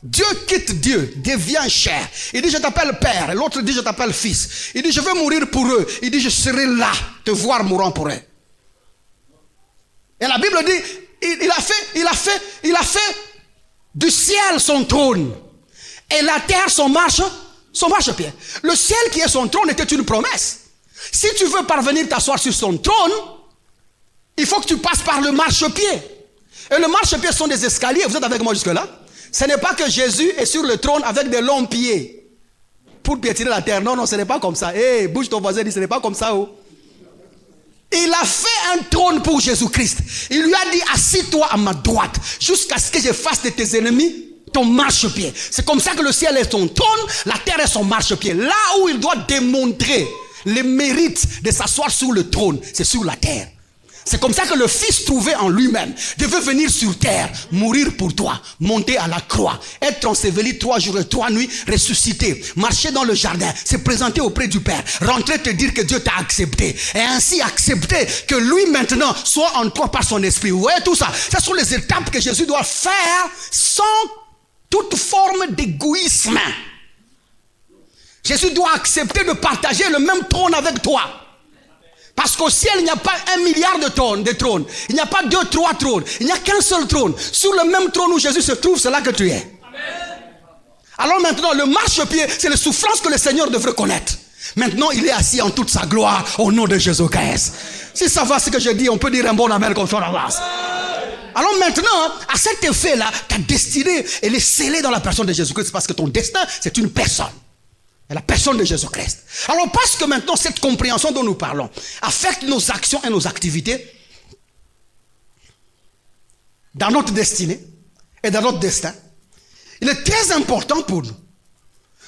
Dieu quitte Dieu, devient chair. Il dit je t'appelle père. L'autre dit je t'appelle fils. Il dit je veux mourir pour eux. Il dit je serai là, te voir mourant pour eux. Et la Bible dit, il a fait du ciel son trône et la terre son marchepied. Le ciel qui est son trône était une promesse. Si tu veux parvenir t'asseoir sur son trône, il faut que tu passes par le marchepied. Et le marchepied sont des escaliers. Vous êtes avec moi jusque-là? Ce n'est pas que Jésus est sur le trône avec des longs pieds pour piétiner la terre. Non, non, ce n'est pas comme ça. Hé, bouge ton voisin, dit, ce n'est pas comme ça. Oh. Il a fait un trône pour Jésus-Christ. Il lui a dit, assis-toi à ma droite, jusqu'à ce que je fasse de tes ennemis ton marchepied. C'est comme ça que le ciel est son trône, la terre est son marchepied. Là où il doit démontrer les mérites de s'asseoir sur le trône, c'est sur la terre. C'est comme ça que le Fils trouvé en lui-même devait venir sur terre, mourir pour toi, monter à la croix, être enseveli 3 jours et 3 nuits, ressuscité, marcher dans le jardin, se présenter auprès du Père, rentrer te dire que Dieu t'a accepté, et ainsi accepter que lui maintenant soit en toi par son esprit. Vous voyez tout ça? Ce sont les étapes que Jésus doit faire sans toute forme d'égoïsme. Jésus doit accepter de partager le même trône avec toi. Parce qu'au ciel, il n'y a pas 1 milliard de trônes. Il n'y a pas 2, 3 trônes. Il n'y a qu'un seul trône. Sur le même trône où Jésus se trouve, c'est là que tu es. Amen. Alors maintenant, le marchepied, c'est les souffrances que le Seigneur devrait connaître. Maintenant, il est assis en toute sa gloire au nom de Jésus-Christ. Si ça va ce que je dis, on peut dire un bon amen comme ça en avance. Alors maintenant, à cet effet-là, ta destinée, elle est scellée dans la personne de Jésus-Christ parce que ton destin, c'est une personne. Et la personne de Jésus-Christ. Alors parce que maintenant cette compréhension dont nous parlons affecte nos actions et nos activités dans notre destinée et dans notre destin, il est très important pour nous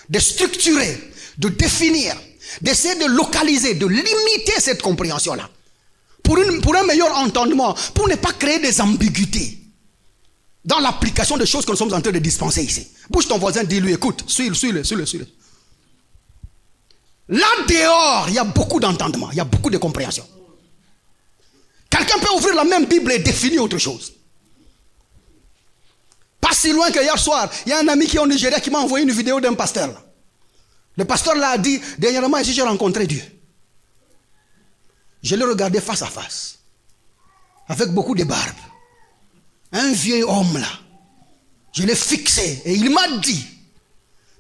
de structurer, de définir, d'essayer de localiser, de limiter cette compréhension-là pour un meilleur entendement, pour ne pas créer des ambiguïtés dans l'application des choses que nous sommes en train de dispenser ici. Bouge ton voisin, dis-lui, écoute, suis-le. Là dehors, il y a beaucoup d'entendement, il y a beaucoup de compréhension. Quelqu'un peut ouvrir la même Bible et définir autre chose. Pas si loin que hier soir, il y a un ami qui est au Nigeria qui m'a envoyé une vidéo d'un pasteur. Le pasteur là a dit, dernièrement ici j'ai rencontré Dieu. Je l'ai regardé face à face, avec beaucoup de barbe. Un vieux homme là. Je l'ai fixé et il m'a dit,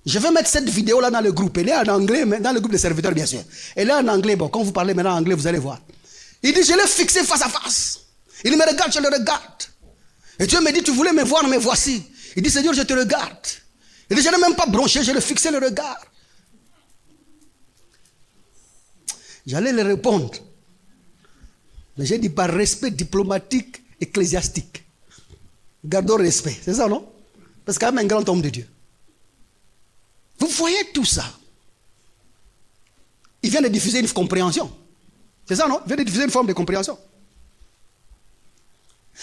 je vais mettre cette vidéo-là dans le groupe. Elle est en anglais, mais dans le groupe des serviteurs, bien sûr. Elle est en anglais. Bon, quand vous parlez maintenant en anglais, vous allez voir. Il dit, je l'ai fixé face à face. Il me regarde, je le regarde. Et Dieu me dit, tu voulais me voir, me voici. Il dit, Seigneur, je te regarde. Il dit, je n'ai même pas bronché, je l'ai fixé le regard. J'allais le répondre. Mais j'ai dit, par respect diplomatique, ecclésiastique. Gardons respect. C'est ça, non? Parce qu'il y a même un grand homme de Dieu. Vous voyez tout ça. Il vient de diffuser une compréhension. C'est ça, non? Il vient de diffuser une forme de compréhension.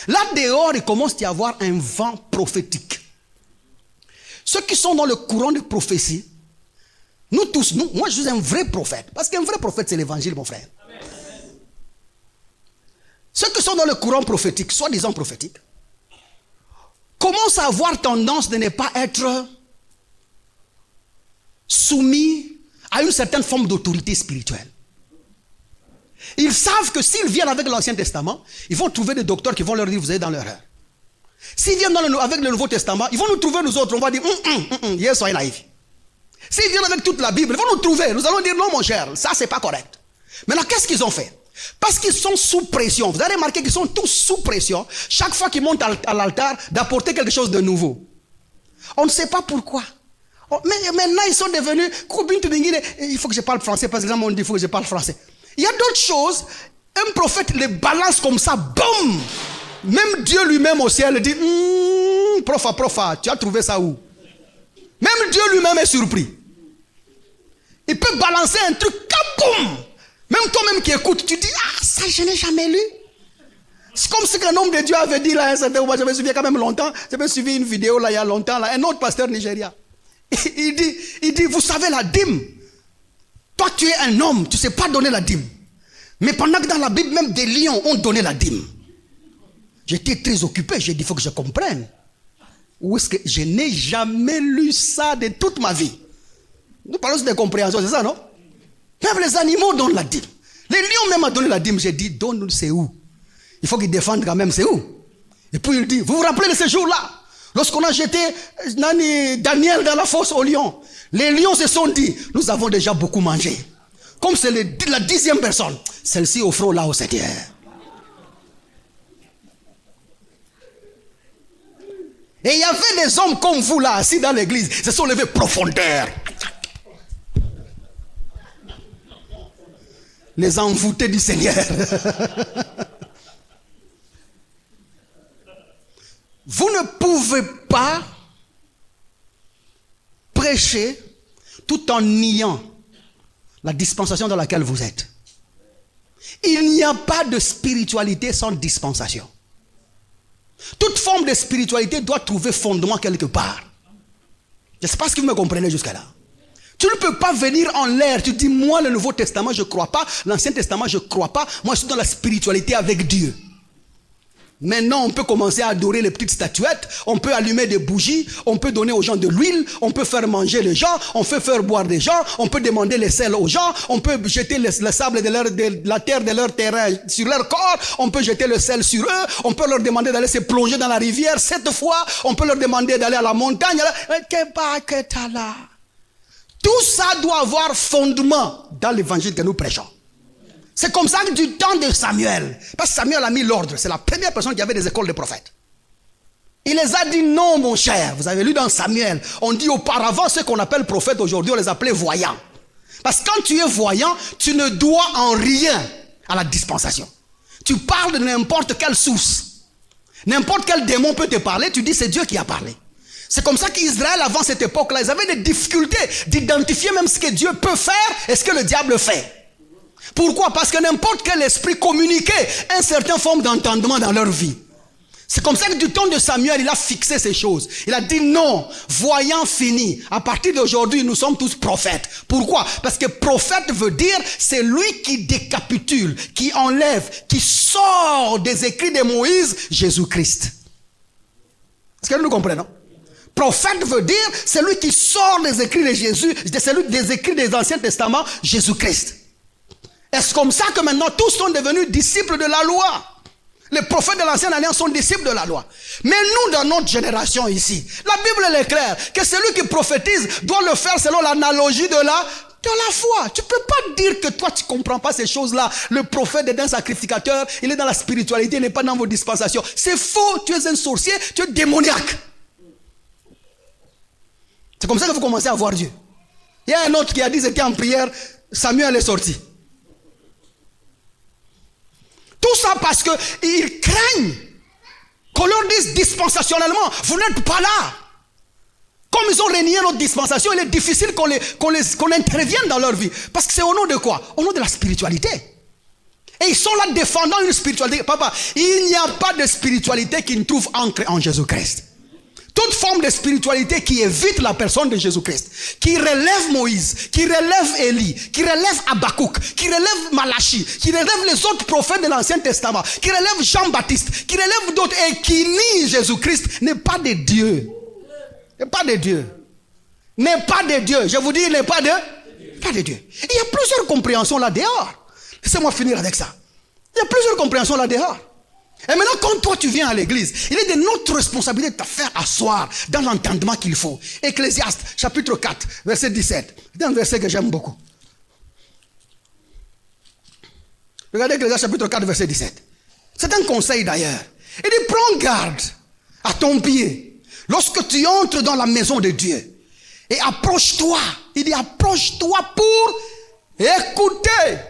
Là dehors, il commence à y avoir un vent prophétique. Ceux qui sont dans le courant de prophétie, nous tous, moi je suis un vrai prophète. Parce qu'un vrai prophète, c'est l'évangile, mon frère. Amen. Ceux qui sont dans le courant prophétique, soi-disant prophétique, commencent à avoir tendance de ne pas être soumis à une certaine forme d'autorité spirituelle. Ils savent que s'ils viennent avec l'Ancien Testament, ils vont trouver des docteurs qui vont leur dire, vous êtes dans l'erreur. S'ils viennent avec le Nouveau Testament, ils vont nous trouver nous autres, on va dire, yes, soyez naïfs. S'ils viennent avec toute la Bible, ils vont nous trouver, nous allons dire, non mon cher, ça c'est pas correct. Maintenant, qu'est-ce qu'ils ont fait? Parce qu'ils sont sous pression. Vous avez remarqué qu'ils sont tous sous pression, chaque fois qu'ils montent à l'altar, d'apporter quelque chose de nouveau. On ne sait pas pourquoi. Oh, mais maintenant, ils sont devenus... Il faut que je parle français, parce que là, on dit il faut que je parle français. Il y a d'autres choses. Un prophète les balance comme ça, boum! Même Dieu lui-même au ciel dit, profa, tu as trouvé ça où? Même Dieu lui-même est surpris. Il peut balancer un truc, kaboum! Même toi-même qui écoutes, tu dis, ça je n'ai jamais lu. C'est comme ce qu'un homme de Dieu avait dit là, j'avais suivi quand même longtemps, j'avais suivi une vidéo là il y a longtemps, là, un autre pasteur nigérien. Il dit, vous savez la dîme, toi tu es un homme, tu ne sais pas donner la dîme. Mais pendant que dans la Bible, même des lions ont donné la dîme. J'étais très occupé, j'ai dit, il faut que je comprenne. Où est-ce que je n'ai jamais lu ça de toute ma vie? Nous parlons de compréhension, c'est ça, non? Même les animaux donnent la dîme. Les lions même ont donné la dîme. J'ai dit, donne-nous, c'est où? Il faut qu'ils défendent quand même, c'est où? Et puis il dit, vous vous rappelez de ce jour-là? Lorsqu'on a jeté Daniel dans la fosse aux lions, les lions se sont dit, nous avons déjà beaucoup mangé. Comme c'est la 10e personne, celle-ci offrons-la au Seigneur. Et il y avait des hommes comme vous là, assis dans l'église, se sont levés profondeur. Les envoûtés du Seigneur. Vous ne pouvez pas prêcher tout en niant la dispensation dans laquelle vous êtes. Il n'y a pas de spiritualité sans dispensation. Toute forme de spiritualité doit trouver fondement quelque part. Je ne sais pas si vous me comprenez jusqu'à là. Tu ne peux pas venir en l'air. Tu dis, moi, le Nouveau Testament, je ne crois pas. L'Ancien Testament, je ne crois pas. Moi, je suis dans la spiritualité avec Dieu. Maintenant, on peut commencer à adorer les petites statuettes. On peut allumer des bougies. On peut donner aux gens de l'huile. On peut faire manger les gens. On peut faire boire des gens. On peut demander les sels aux gens. On peut jeter le sable de la terre de leur terrain sur leur corps. On peut jeter le sel sur eux. On peut leur demander d'aller se plonger dans la rivière 7 fois. On peut leur demander d'aller à la montagne. Tout ça doit avoir fondement dans l'évangile que nous prêchons. C'est comme ça que du temps de Samuel, parce que Samuel a mis l'ordre, c'est la première personne qui avait des écoles de prophètes. Il les a dit, non mon cher, vous avez lu dans Samuel, on dit auparavant ceux qu'on appelle prophètes aujourd'hui, on les appelait voyants. Parce que quand tu es voyant, tu ne dois en rien à la dispensation. Tu parles de n'importe quelle source. N'importe quel démon peut te parler, tu dis c'est Dieu qui a parlé. C'est comme ça qu'Israël, avant cette époque-là, ils avaient des difficultés d'identifier même ce que Dieu peut faire et ce que le diable fait. Pourquoi? Parce que n'importe quel esprit communiquait une certaine forme d'entendement dans leur vie. C'est comme ça que du temps de Samuel, il a fixé ces choses. Il a dit non, voyant fini. À partir d'aujourd'hui, nous sommes tous prophètes. Pourquoi? Parce que prophète veut dire, c'est lui qui décapitule, qui enlève, qui sort des écrits de Moïse, Jésus-Christ. Est-ce que nous comprenons? Prophète veut dire, c'est lui qui sort des écrits de Jésus, des écrits des Anciens Testaments, Jésus-Christ. Est-ce comme ça que maintenant tous sont devenus disciples de la loi? Les prophètes de l'Ancienne Alliance sont disciples de la loi. Mais nous, dans notre génération ici, la Bible elle est claire, que celui qui prophétise doit le faire selon l'analogie de la foi. Tu ne peux pas dire que toi tu ne comprends pas ces choses-là. Le prophète est un sacrificateur, il est dans la spiritualité, il n'est pas dans vos dispensations. C'est faux, tu es un sorcier, tu es démoniaque. C'est comme ça que vous commencez à voir Dieu. Il y a un autre qui a dit, c'était en prière, Samuel est sorti. Tout ça parce qu'ils craignent qu'on leur dise dispensationnellement, vous n'êtes pas là. Comme ils ont renié notre dispensation, il est difficile qu'on intervienne dans leur vie. Parce que c'est au nom de quoi? Au nom de la spiritualité. Et ils sont là défendant une spiritualité. Papa, il n'y a pas de spiritualité qui ne trouve ancre en Jésus-Christ. Toute forme de spiritualité qui évite la personne de Jésus-Christ, qui relève Moïse, qui relève Élie, qui relève Habakkuk, qui relève Malachi, qui relève les autres prophètes de l'Ancien Testament, qui relève Jean-Baptiste, qui relève d'autres et qui nie Jésus-Christ, n'est pas de Dieu. N'est pas de Dieu. N'est pas de Dieu. Je vous dis, il n'est pas de Dieu. Il y a plusieurs compréhensions là dehors. Laissez-moi finir avec ça. Il y a plusieurs compréhensions là dehors. Et maintenant, quand toi tu viens à l'église, il est de notre responsabilité de te faire asseoir dans l'entendement qu'il faut. Ecclésiaste, chapitre 4, verset 17. C'est un verset que j'aime beaucoup. Regardez Ecclésiaste, chapitre 4, verset 17. C'est un conseil d'ailleurs. Il dit, prends garde à ton pied lorsque tu entres dans la maison de Dieu. Et approche-toi. Il dit, approche-toi pour écouter.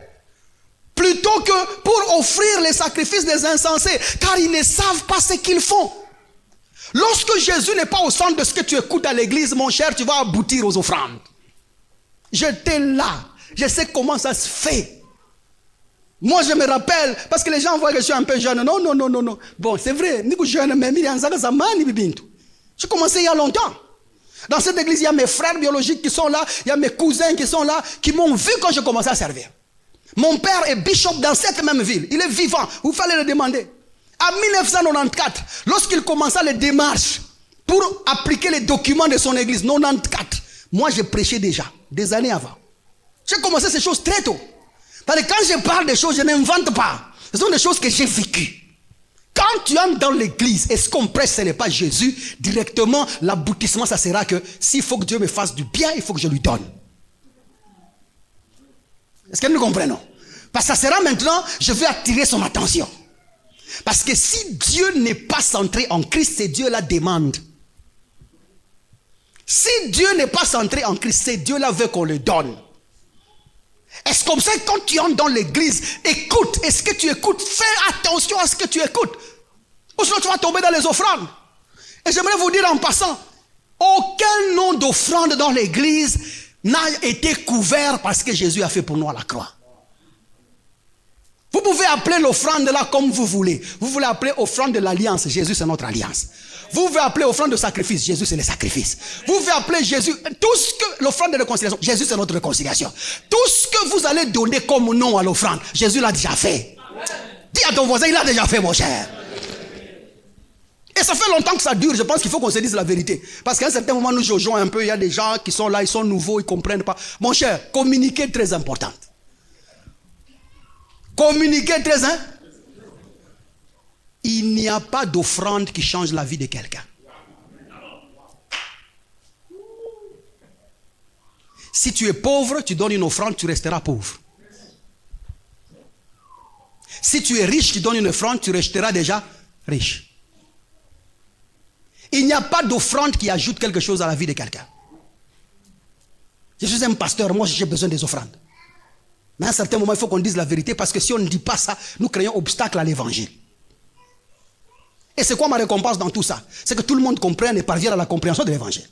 Plutôt que pour offrir les sacrifices des insensés, car ils ne savent pas ce qu'ils font. Lorsque Jésus n'est pas au centre de ce que tu écoutes à l'église, mon cher, tu vas aboutir aux offrandes. J'étais là, je sais comment ça se fait. Moi je me rappelle, parce que les gens voient que je suis un peu jeune. Non. Bon, c'est vrai, j'ai commencé il y a longtemps. Dans cette église, il y a mes frères biologiques qui sont là, il y a mes cousins qui sont là, qui m'ont vu quand je commençais à servir. Mon père est bishop dans cette même ville. Il est vivant. Vous fallait le demander. En 1994, lorsqu'il commença les démarches pour appliquer les documents de son église, 94, moi j'ai prêché déjà, des années avant. J'ai commencé ces choses très tôt. Parce que quand je parle des choses, je n'invente pas. Ce sont des choses que j'ai vécues. Quand tu entres dans l'église et ce qu'on prêche, ce n'est pas Jésus, directement, l'aboutissement, ça sera que s'il faut que Dieu me fasse du bien, il faut que je lui donne. Est-ce que nous comprenons? Parce que ça sera maintenant, je vais attirer son attention. Parce que si Dieu n'est pas centré en Christ, c'est Dieu la demande. Si Dieu n'est pas centré en Christ, c'est Dieu la veut qu'on le donne. Est-ce comme ça que quand tu entres dans l'église, écoute, est-ce que tu écoutes? Fais attention à ce que tu écoutes. Ou sinon tu vas tomber dans les offrandes. Et j'aimerais vous dire en passant, aucun nom d'offrande dans l'église n'a été couvert parce que Jésus a fait pour nous à la croix. Vous pouvez appeler l'offrande là comme vous voulez. Vous voulez appeler offrande de l'alliance. Jésus, c'est notre alliance. Vous pouvez appeler offrande de sacrifice. Jésus, c'est le sacrifice. Vous pouvez appeler Jésus, tout ce que l'offrande de réconciliation. Jésus, c'est notre réconciliation. Tout ce que vous allez donner comme nom à l'offrande, Jésus l'a déjà fait. Dis à ton voisin, il l'a déjà fait, mon cher. Et ça fait longtemps que ça dure. Je pense qu'il faut qu'on se dise la vérité. Parce qu'à un certain moment, nous jugeons un peu. Il y a des gens qui sont là, ils sont nouveaux, ils ne comprennent pas. Mon cher, communiquer est très important. Communiquer très important. Il n'y a pas d'offrande qui change la vie de quelqu'un. Si tu es pauvre, tu donnes une offrande, tu resteras pauvre. Si tu es riche, tu donnes une offrande, tu resteras déjà riche. Il n'y a pas d'offrande qui ajoute quelque chose à la vie de quelqu'un. Je suis un pasteur, moi j'ai besoin des offrandes. Mais à un certain moment, il faut qu'on dise la vérité, parce que si on ne dit pas ça, nous créons obstacle à l'évangile. Et c'est quoi ma récompense dans tout ça? C'est que tout le monde comprenne et parvienne à la compréhension de l'évangile.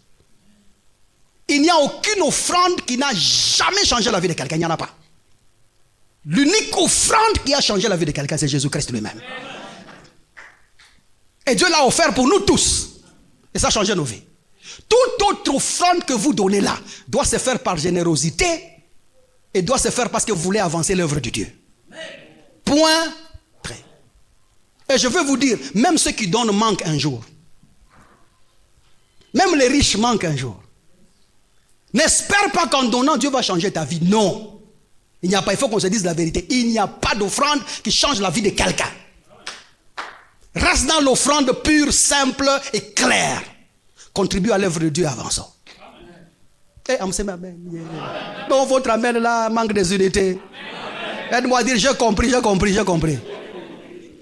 Il n'y a aucune offrande qui n'a jamais changé la vie de quelqu'un. Il n'y en a pas. L'unique offrande qui a changé la vie de quelqu'un, c'est Jésus-Christ lui-même. Et Dieu l'a offert pour nous tous. Et ça a changé nos vies. Toute autre offrande que vous donnez là doit se faire par générosité et doit se faire parce que vous voulez avancer l'œuvre de Dieu. Point. Et je veux vous dire, même ceux qui donnent manquent un jour. Même les riches manquent un jour. N'espère pas qu'en donnant, Dieu va changer ta vie. Non. Il n'y a pas, il faut qu'on se dise la vérité. Il n'y a pas d'offrande qui change la vie de quelqu'un. Reste dans l'offrande pure, simple et claire. Contribue à l'œuvre de Dieu, avançons. Bon, votre amen là manque des unités. Aide-moi à dire, j'ai compris, j'ai compris, j'ai compris.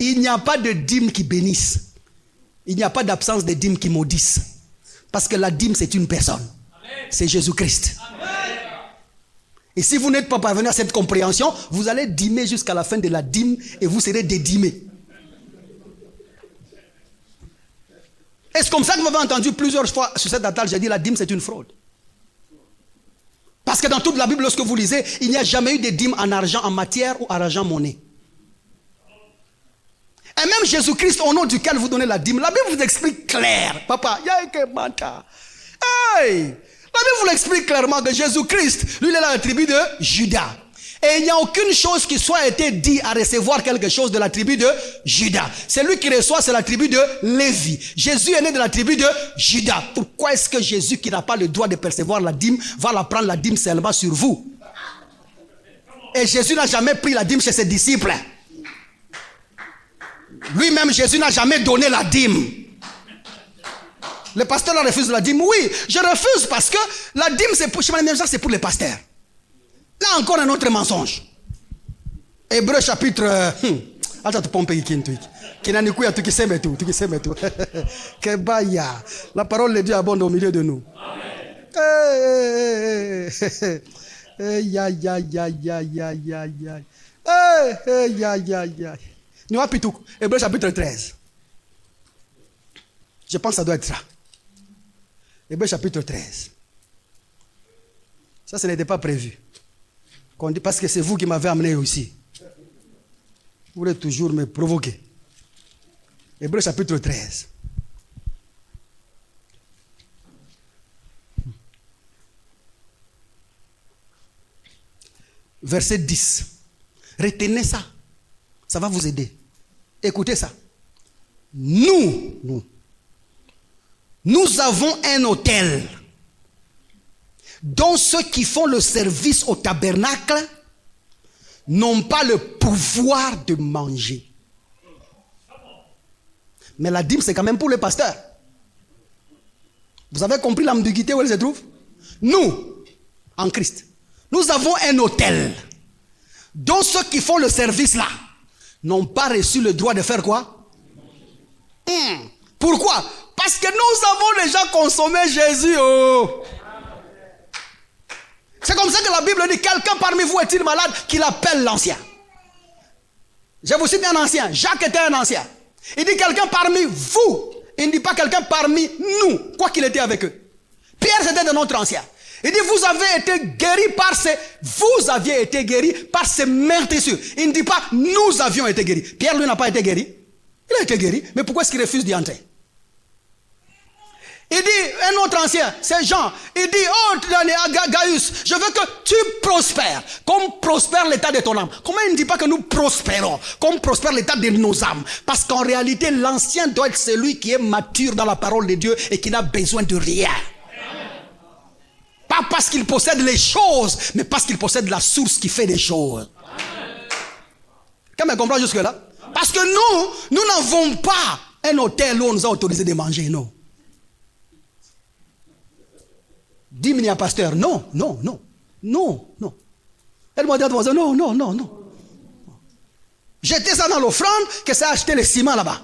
Il n'y a pas de dîme qui bénisse. Il n'y a pas d'absence de dîme qui maudisse. Parce que la dîme, c'est une personne. C'est Jésus-Christ. Et si vous n'êtes pas parvenu à cette compréhension, vous allez dîmer jusqu'à la fin de la dîme et vous serez dédîmés. Et c'est comme ça que vous m'avez entendu plusieurs fois sur cette table, j'ai dit la dîme, c'est une fraude. Parce que dans toute la Bible, lorsque vous lisez, il n'y a jamais eu de dîme en argent, en matière ou en argent monnaie. Et même Jésus-Christ, au nom duquel vous donnez la dîme, la Bible vous explique clair. Papa, il y a que manta. Hey! La Bible vous l'explique clairement que Jésus-Christ, lui, il est dans la tribu de Judas. Et il n'y a aucune chose qui soit été dit à recevoir quelque chose de la tribu de Judas. Celui qui reçoit, c'est la tribu de Lévi. Jésus est né de la tribu de Judas. Pourquoi est-ce que Jésus, qui n'a pas le droit de percevoir la dîme, va la prendre la dîme seulement sur vous? Et Jésus n'a jamais pris la dîme chez ses disciples. Lui-même, Jésus n'a jamais donné la dîme. Le pasteur refuse la dîme. Oui, je refuse parce que la dîme, c'est pour les pasteurs. Là encore un autre mensonge. Hébreu chapitre... La parole de Dieu abonde au milieu de nous. Nous avons tout. Hébreu chapitre 13. Je pense que ça doit être ça. Hébreu chapitre 13. Ça, ce n'était pas prévu. Parce que c'est vous qui m'avez amené ici. Vous voulez toujours me provoquer. Hébreu chapitre 13. Verset 10. Retenez ça. Ça va vous aider. Écoutez ça. Nous avons un autel dont ceux qui font le service au tabernacle n'ont pas le pouvoir de manger. Mais la dîme, c'est quand même pour les pasteurs. Vous avez compris l'ambiguïté où elle se trouve? Nous, en Christ, nous avons un autel dont ceux qui font le service là n'ont pas reçu le droit de faire quoi? Pourquoi? Parce que nous avons déjà consommé Jésus. Oh. C'est comme ça que la Bible dit, quelqu'un parmi vous est-il malade, qu'il appelle l'ancien. Je vous cite un ancien. Jacques était un ancien. Il dit quelqu'un parmi vous. Il ne dit pas quelqu'un parmi nous, quoi qu'il était avec eux. Pierre, c'était un autre ancien. Il dit, vous aviez été guéris par ces meurtrissures. Il ne dit pas, nous avions été guéris. Pierre, lui, n'a pas été guéri. Il a été guéri. Mais pourquoi est-ce qu'il refuse d'y entrer? Il dit, un autre ancien, c'est Jean. Il dit, oh, Gaius, je veux que tu prospères, comme prospère l'état de ton âme. Comment il ne dit pas que nous prospérons, comme prospère l'état de nos âmes? Parce qu'en réalité, l'ancien doit être celui qui est mature dans la parole de Dieu et qui n'a besoin de rien. Pas parce qu'il possède les choses, mais parce qu'il possède la source qui fait les choses. Quelqu'un me comprend jusque-là? Parce que nous n'avons pas un hôtel où on nous a autorisé de manger, non. Dis-moi, à pasteur, non. Elle m'a dit, non. J'étais ça dans l'offrande, que ça a acheté le ciment là-bas.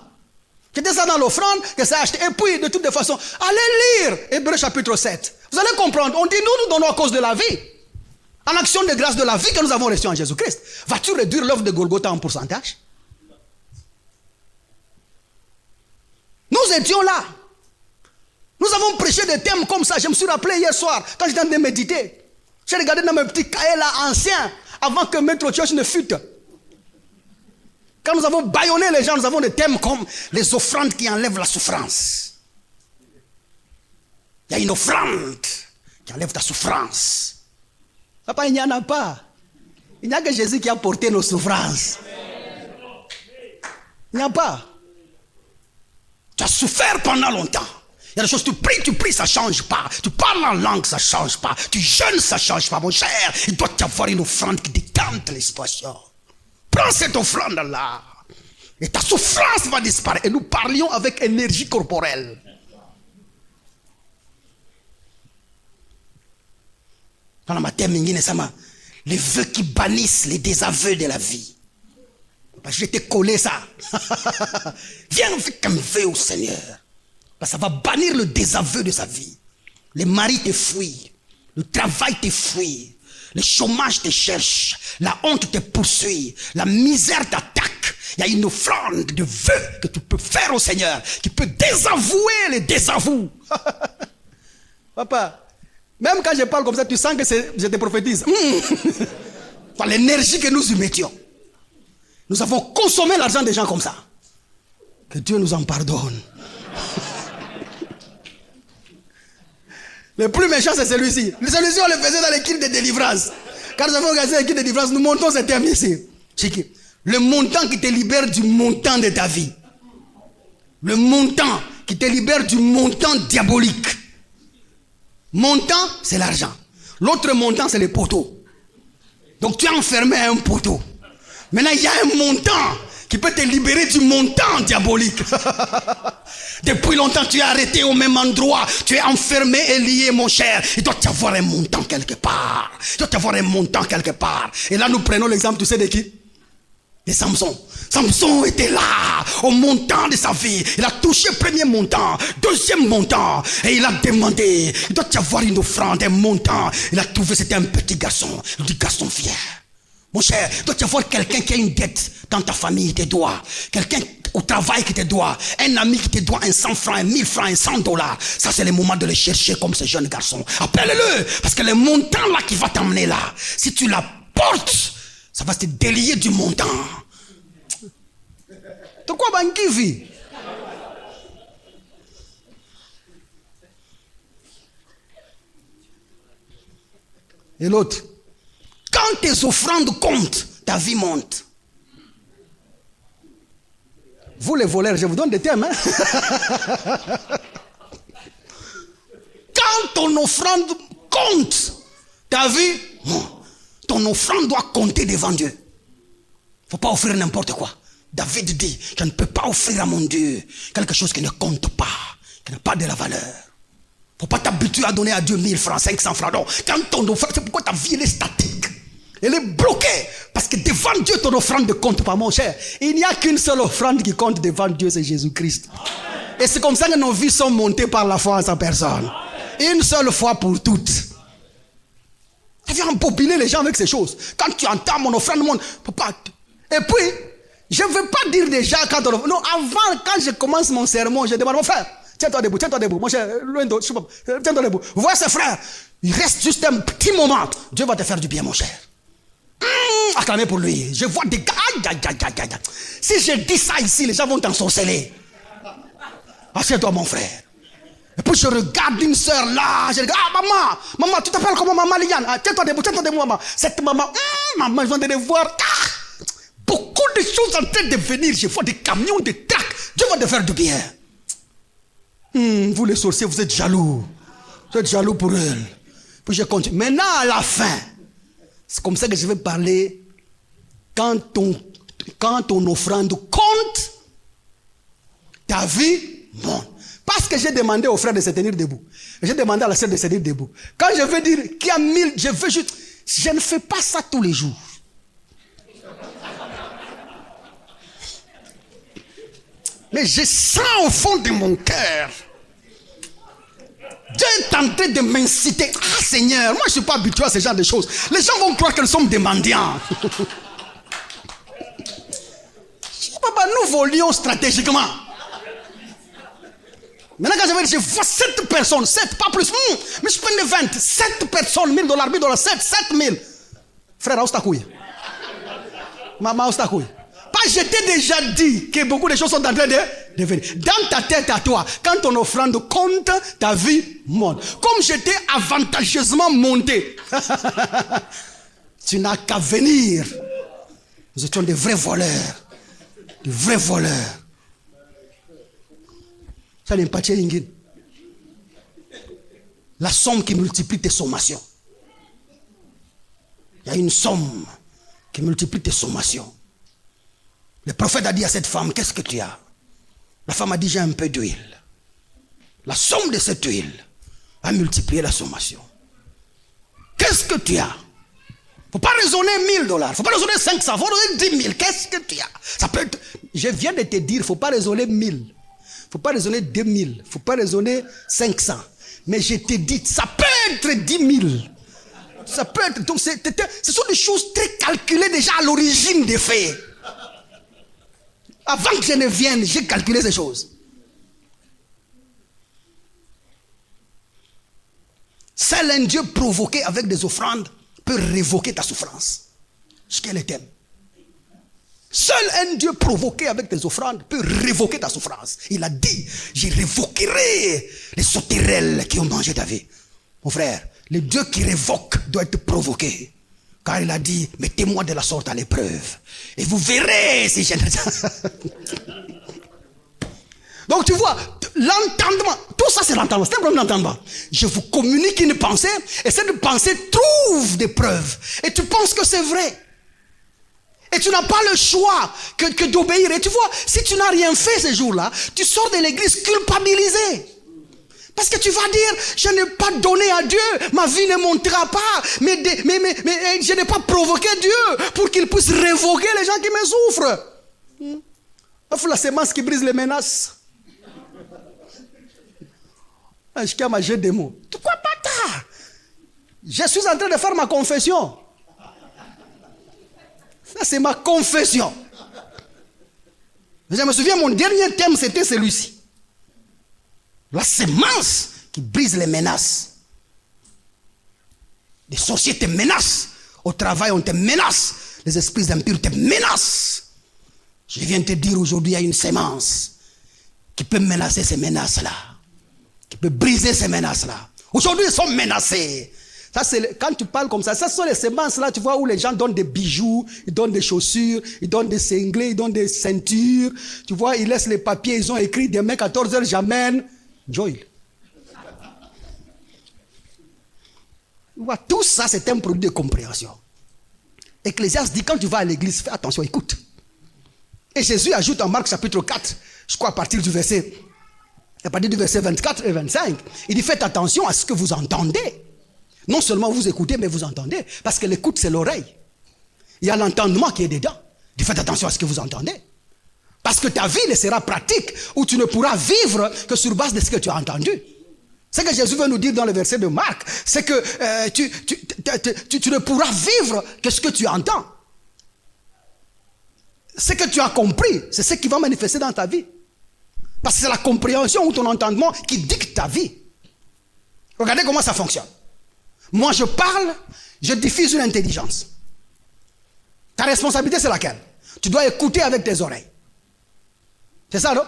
J'étais ça dans l'offrande, que ça a acheté. Et puis, de toutes les façons, allez lire Hébreux chapitre 7. Vous allez comprendre. On dit, nous donnons à cause de la vie. En action de grâce de la vie que nous avons reçue en Jésus-Christ. Vas-tu réduire l'œuvre de Golgotha en pourcentage? Nous étions là. Nous avons prêché des thèmes comme ça. Je me suis rappelé hier soir, quand j'étais en train de méditer. J'ai regardé dans mes petits cahiers là, anciens, avant que Maître Church ne fût. Quand nous avons bâillonné les gens, nous avons des thèmes comme les offrandes qui enlèvent la souffrance. Il y a une offrande qui enlève ta souffrance. Papa, il n'y en a pas. Il n'y a que Jésus qui a porté nos souffrances. Il n'y a pas. Tu as souffert pendant longtemps. Il y a des choses, tu pries, ça ne change pas. Tu parles en langue, ça ne change pas. Tu jeûnes, ça ne change pas. Mon cher, il doit y avoir une offrande qui décante les situations. Prends cette offrande-là. Et ta souffrance va disparaître. Et nous parlions avec énergie corporelle. Dans la matin, les vœux qui bannissent les désaveux de la vie. Je t'ai collé ça. Viens avec un vœu au Seigneur. Ça va bannir le désaveu de sa vie. Les maris te fuient. Le travail te fuit. Le chômage te cherche. La honte te poursuit. La misère t'attaque. Il y a une offrande de vœux que tu peux faire au Seigneur qui peut désavouer les désavous. Papa, même quand je parle comme ça, tu sens que je te prophétise. Enfin, l'énergie que nous y mettions. Nous avons consommé l'argent des gens comme ça. Que Dieu nous en pardonne. Le plus méchant, c'est celui-ci. Celui-ci, on le faisait dans l'équipe de délivrance. Quand nous avons organisé l'équipe de délivrance, nous montons ce terme ici. Le montant qui te libère du montant de ta vie. Le montant qui te libère du montant diabolique. Montant, c'est l'argent. L'autre montant, c'est les poteaux. Donc tu es enfermé à un poteau. Maintenant, il y a un montant qui peut te libérer du montant diabolique. Depuis longtemps, tu es arrêté au même endroit. Tu es enfermé et lié, mon cher. Il doit y avoir un montant quelque part. Il doit y avoir un montant quelque part. Et là, nous prenons l'exemple, tu sais de qui? De Samson. Samson était là, au montant de sa vie. Il a touché premier montant, deuxième montant. Et il a demandé, il doit y avoir une offrande, un montant. Il a trouvé, c'était un petit garçon. Il dit, garçon, viens. Mon cher, il doit y avoir quelqu'un qui a une dette dans ta famille, qui te doit. Quelqu'un au travail qui te doit. Un ami qui te doit 100 francs, 1000 francs, $100. Ça, c'est le moment de le chercher comme ce jeune garçon. Appelle-le. Parce que le montant là qui va t'emmener là, si tu la portes, ça va te délier du montant. De quoi banquier vit? Et l'autre, quand tes offrandes comptent, ta vie monte. Vous les voleurs, je vous donne des thèmes. Quand ton offrande compte, ta vie monte. Ton offrande doit compter devant Dieu. Il ne faut pas offrir n'importe quoi. David dit, je ne peux pas offrir à mon Dieu quelque chose qui ne compte pas, qui n'a pas de la valeur. Il ne faut pas t'habituer à donner à Dieu 1000 francs, 500 francs. Non, quand ton offrande, c'est pourquoi ta vie elle est statique. Elle est bloquée. Parce que devant Dieu, ton offrande ne compte pas, mon cher. Il n'y a qu'une seule offrande qui compte devant Dieu, c'est Jésus-Christ. Et c'est comme ça que nos vies sont montées par la foi en sa personne. Une seule fois pour toutes. Ça vient embobiner les gens avec ces choses. Quand tu entends mon offrande, papa. Et puis, je ne veux pas dire déjà quand on... Non, avant, quand je commence mon sermon, je demande, mon frère, tiens-toi debout, mon cher, loin de... Tiens-toi debout. Vois ce frère, il reste juste un petit moment. Dieu va te faire du bien, mon cher. Acclamez pour lui. Je vois des gars. Si je dis ça ici, les gens vont t'ensorceler. Assieds-toi, mon frère. Et puis je regarde une soeur là. Je regarde, maman, tu t'appelles comment, maman Liane? Tiens-toi debout, maman. Cette maman, maman, je viens de les voir. Beaucoup de choses en train de venir. Je vois des camions, des tracts. Dieu va te faire du bien. Vous les sorciers, vous êtes jaloux. Vous êtes jaloux pour elle. Puis je continue. Maintenant, à la fin, c'est comme ça que je vais parler. Quand ton offrande compte, ta vie monte. Parce que j'ai demandé au frère de se tenir debout. J'ai demandé à la sœur de se tenir debout. Quand je veux dire qu'il y a 1000, je veux juste... Je ne fais pas ça tous les jours. Mais je sens au fond de mon cœur. Dieu est en train de m'inciter. Ah Seigneur, moi je ne suis pas habitué à ce genre de choses. Les gens vont croire que nous sommes des mendiants. Papa, nous volions stratégiquement. Maintenant quand je vois 7 personnes, 7, pas plus. Mais je prends 20, 7 personnes, $1000, 7 000. Frère, où est ta couille? Maman, où est ta couille? Pas, je t'ai déjà dit que beaucoup de choses sont en train de venir. Dans ta tête à toi, quand ton offrande compte, ta vie monte. Comme j'étais avantageusement monté. Tu n'as qu'à venir. Nous étions des vrais voleurs. Des vrais voleurs. Ça n'est pas tchéringin. La somme qui multiplie tes sommations. Il y a une somme qui multiplie tes sommations. Le prophète a dit à cette femme, qu'est-ce que tu as? La femme a dit, j'ai un peu d'huile. La somme de cette huile a multiplié la sommation. Qu'est-ce que tu as? Il ne faut pas raisonner $1000. Il ne faut pas raisonner 500. Il faut raisonner 10 000. Qu'est-ce que tu as? Ça peut être... Je viens de te dire, il ne faut pas raisonner 1000. Il ne faut pas raisonner 2000. Il ne faut pas raisonner 500. Mais je te dis, ça peut être 10 000. Ça peut être... Donc, ce sont des choses très calculées déjà à l'origine des faits. Avant que je ne vienne, j'ai calculé ces choses. Seul un Dieu provoqué avec des offrandes peut révoquer ta souffrance. Ce qu'elle est. Seul un Dieu provoqué avec des offrandes peut révoquer ta souffrance. Il a dit, je révoquerai les sauterelles qui ont mangé ta vie. Mon frère, le Dieu qui révoque doit être provoqué. Car il a dit, mettez-moi de la sorte à l'épreuve. Et vous verrez si je ne... Donc tu vois, l'entendement, tout ça c'est l'entendement, c'est un problème d'entendement. Je vous communique une pensée, et cette pensée trouve des preuves. Et tu penses que c'est vrai. Et tu n'as pas le choix que d'obéir. Et tu vois, si tu n'as rien fait ces jours-là, tu sors de l'église culpabilisé. Parce que tu vas dire, je n'ai pas donné à Dieu, ma vie ne montera pas, mais je n'ai pas provoqué Dieu pour qu'il puisse révoquer les gens qui me souffrent. C'est la sémence qui brise les menaces. Je tiens à jeter des mots. Tu crois pas ça? Je suis en train de faire ma confession. Ça c'est ma confession. Je me souviens, mon dernier thème c'était celui-ci. La sémence qui brise les menaces. Les sorciers te menacent. Au travail, on te menace. Les esprits impurs te menacent. Je viens te dire aujourd'hui, il y a une sémence qui peut menacer ces menaces-là. Qui peut briser ces menaces-là. Aujourd'hui, ils sont menacés. Ça, quand tu parles comme ça sont les semences là, tu vois, où les gens donnent des bijoux, ils donnent des chaussures, ils donnent des cinglés, ils donnent des ceintures. Tu vois, ils laissent les papiers, ils ont écrit demain 14h, j'amène Joël. Tout ça, c'est un produit de compréhension. Ecclésiaste dit, quand tu vas à l'église, fais attention, écoute. Et Jésus ajoute en Marc chapitre 4, je crois à partir du verset 24 et 25, il dit, faites attention à ce que vous entendez. Non seulement vous écoutez, mais vous entendez. Parce que l'écoute, c'est l'oreille. Il y a l'entendement qui est dedans. Il dit, faites attention à ce que vous entendez. Parce que ta vie ne sera pratique, où tu ne pourras vivre que sur base de ce que tu as entendu. Ce que Jésus veut nous dire dans le verset de Marc, c'est que tu ne pourras vivre que ce que tu entends. Ce que tu as compris, c'est ce qui va manifester dans ta vie. Parce que c'est la compréhension ou ton entendement qui dicte ta vie. Regardez comment ça fonctionne. Moi, je parle, je diffuse une intelligence. Ta responsabilité, c'est laquelle? Tu dois écouter avec tes oreilles. C'est ça, non?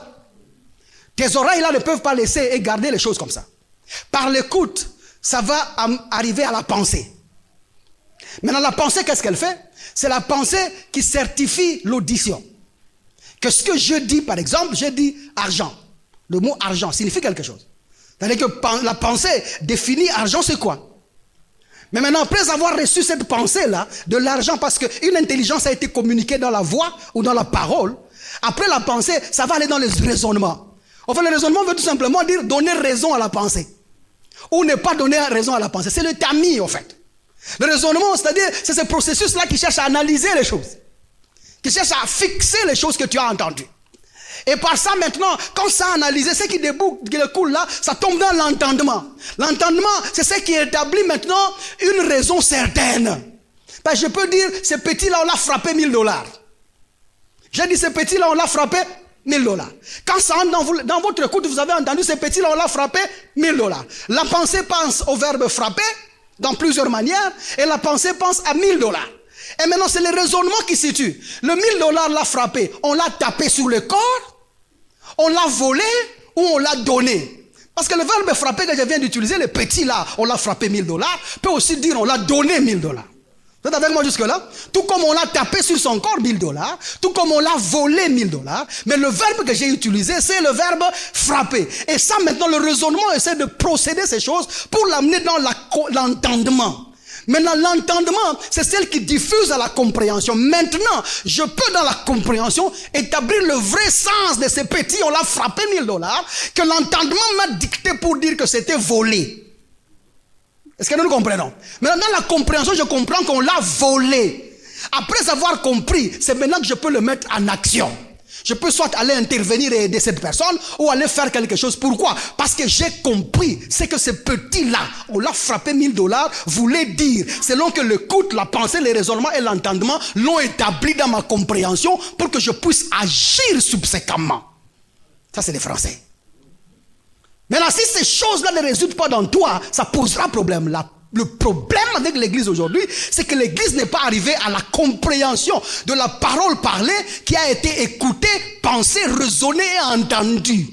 Tes oreilles, là, ne peuvent pas laisser et garder les choses comme ça. Par l'écoute, ça va arriver à la pensée. Maintenant, la pensée, qu'est-ce qu'elle fait? C'est la pensée qui certifie l'audition. Que ce que je dis, par exemple, je dis argent. Le mot argent signifie quelque chose. C'est-à-dire que la pensée définit argent, c'est quoi? Mais maintenant, après avoir reçu cette pensée-là, de l'argent, parce qu'une intelligence a été communiquée dans la voix ou dans la parole, après la pensée, ça va aller dans les raisonnements. Enfin, le raisonnement veut tout simplement dire donner raison à la pensée. Ou ne pas donner raison à la pensée. C'est le tamis, en fait. Le raisonnement, c'est-à-dire, c'est ce processus-là qui cherche à analyser les choses. Qui cherche à fixer les choses que tu as entendues. Et par ça, maintenant, quand ça a analysé, ce qui découle là, ça tombe dans l'entendement. L'entendement, c'est ce qui établit maintenant une raison certaine. Ben, je peux dire, ce petit-là, on l'a frappé $1000. J'ai dit, ce petit-là, on l'a frappé $1000. Quand ça entre dans votre écoute, vous avez entendu, ce petit-là, on l'a frappé $1000. La pensée pense au verbe frapper, dans plusieurs manières, et la pensée pense à $1000. Et maintenant, c'est le raisonnement qui situe. Le $1000 l'a frappé, on l'a tapé sur le corps, on l'a volé ou on l'a donné. Parce que le verbe frapper que je viens d'utiliser, le petit là, on l'a frappé $1000, peut aussi dire on l'a donné $1000. Vous êtes avec moi jusque-là? Tout comme on l'a tapé sur son corps $1000, tout comme on l'a volé $1000, mais le verbe que j'ai utilisé, c'est le verbe frapper. Et ça, maintenant, le raisonnement essaie de procéder ces choses pour l'amener dans l'entendement. Maintenant, l'entendement, c'est celle qui diffuse à la compréhension. Maintenant, je peux dans la compréhension établir le vrai sens de ces petits, on l'a frappé $1000, que l'entendement m'a dicté pour dire que c'était volé. Est-ce que nous comprenons? Maintenant, dans la compréhension, je comprends qu'on l'a volé. Après avoir compris, c'est maintenant que je peux le mettre en action. Je peux soit aller intervenir et aider cette personne ou aller faire quelque chose. Pourquoi? Parce que j'ai compris ce que ce petit-là, on l'a frappé $1000, voulait dire. Selon que l'écoute, la pensée, les raisonnements et l'entendement l'ont établi dans ma compréhension pour que je puisse agir subséquemment. Ça, c'est les Français. Maintenant, si ces choses-là ne résultent pas dans toi, ça posera problème là. Le problème avec l'église aujourd'hui, c'est que l'église n'est pas arrivée à la compréhension de la parole parlée qui a été écoutée, pensée, raisonnée et entendue.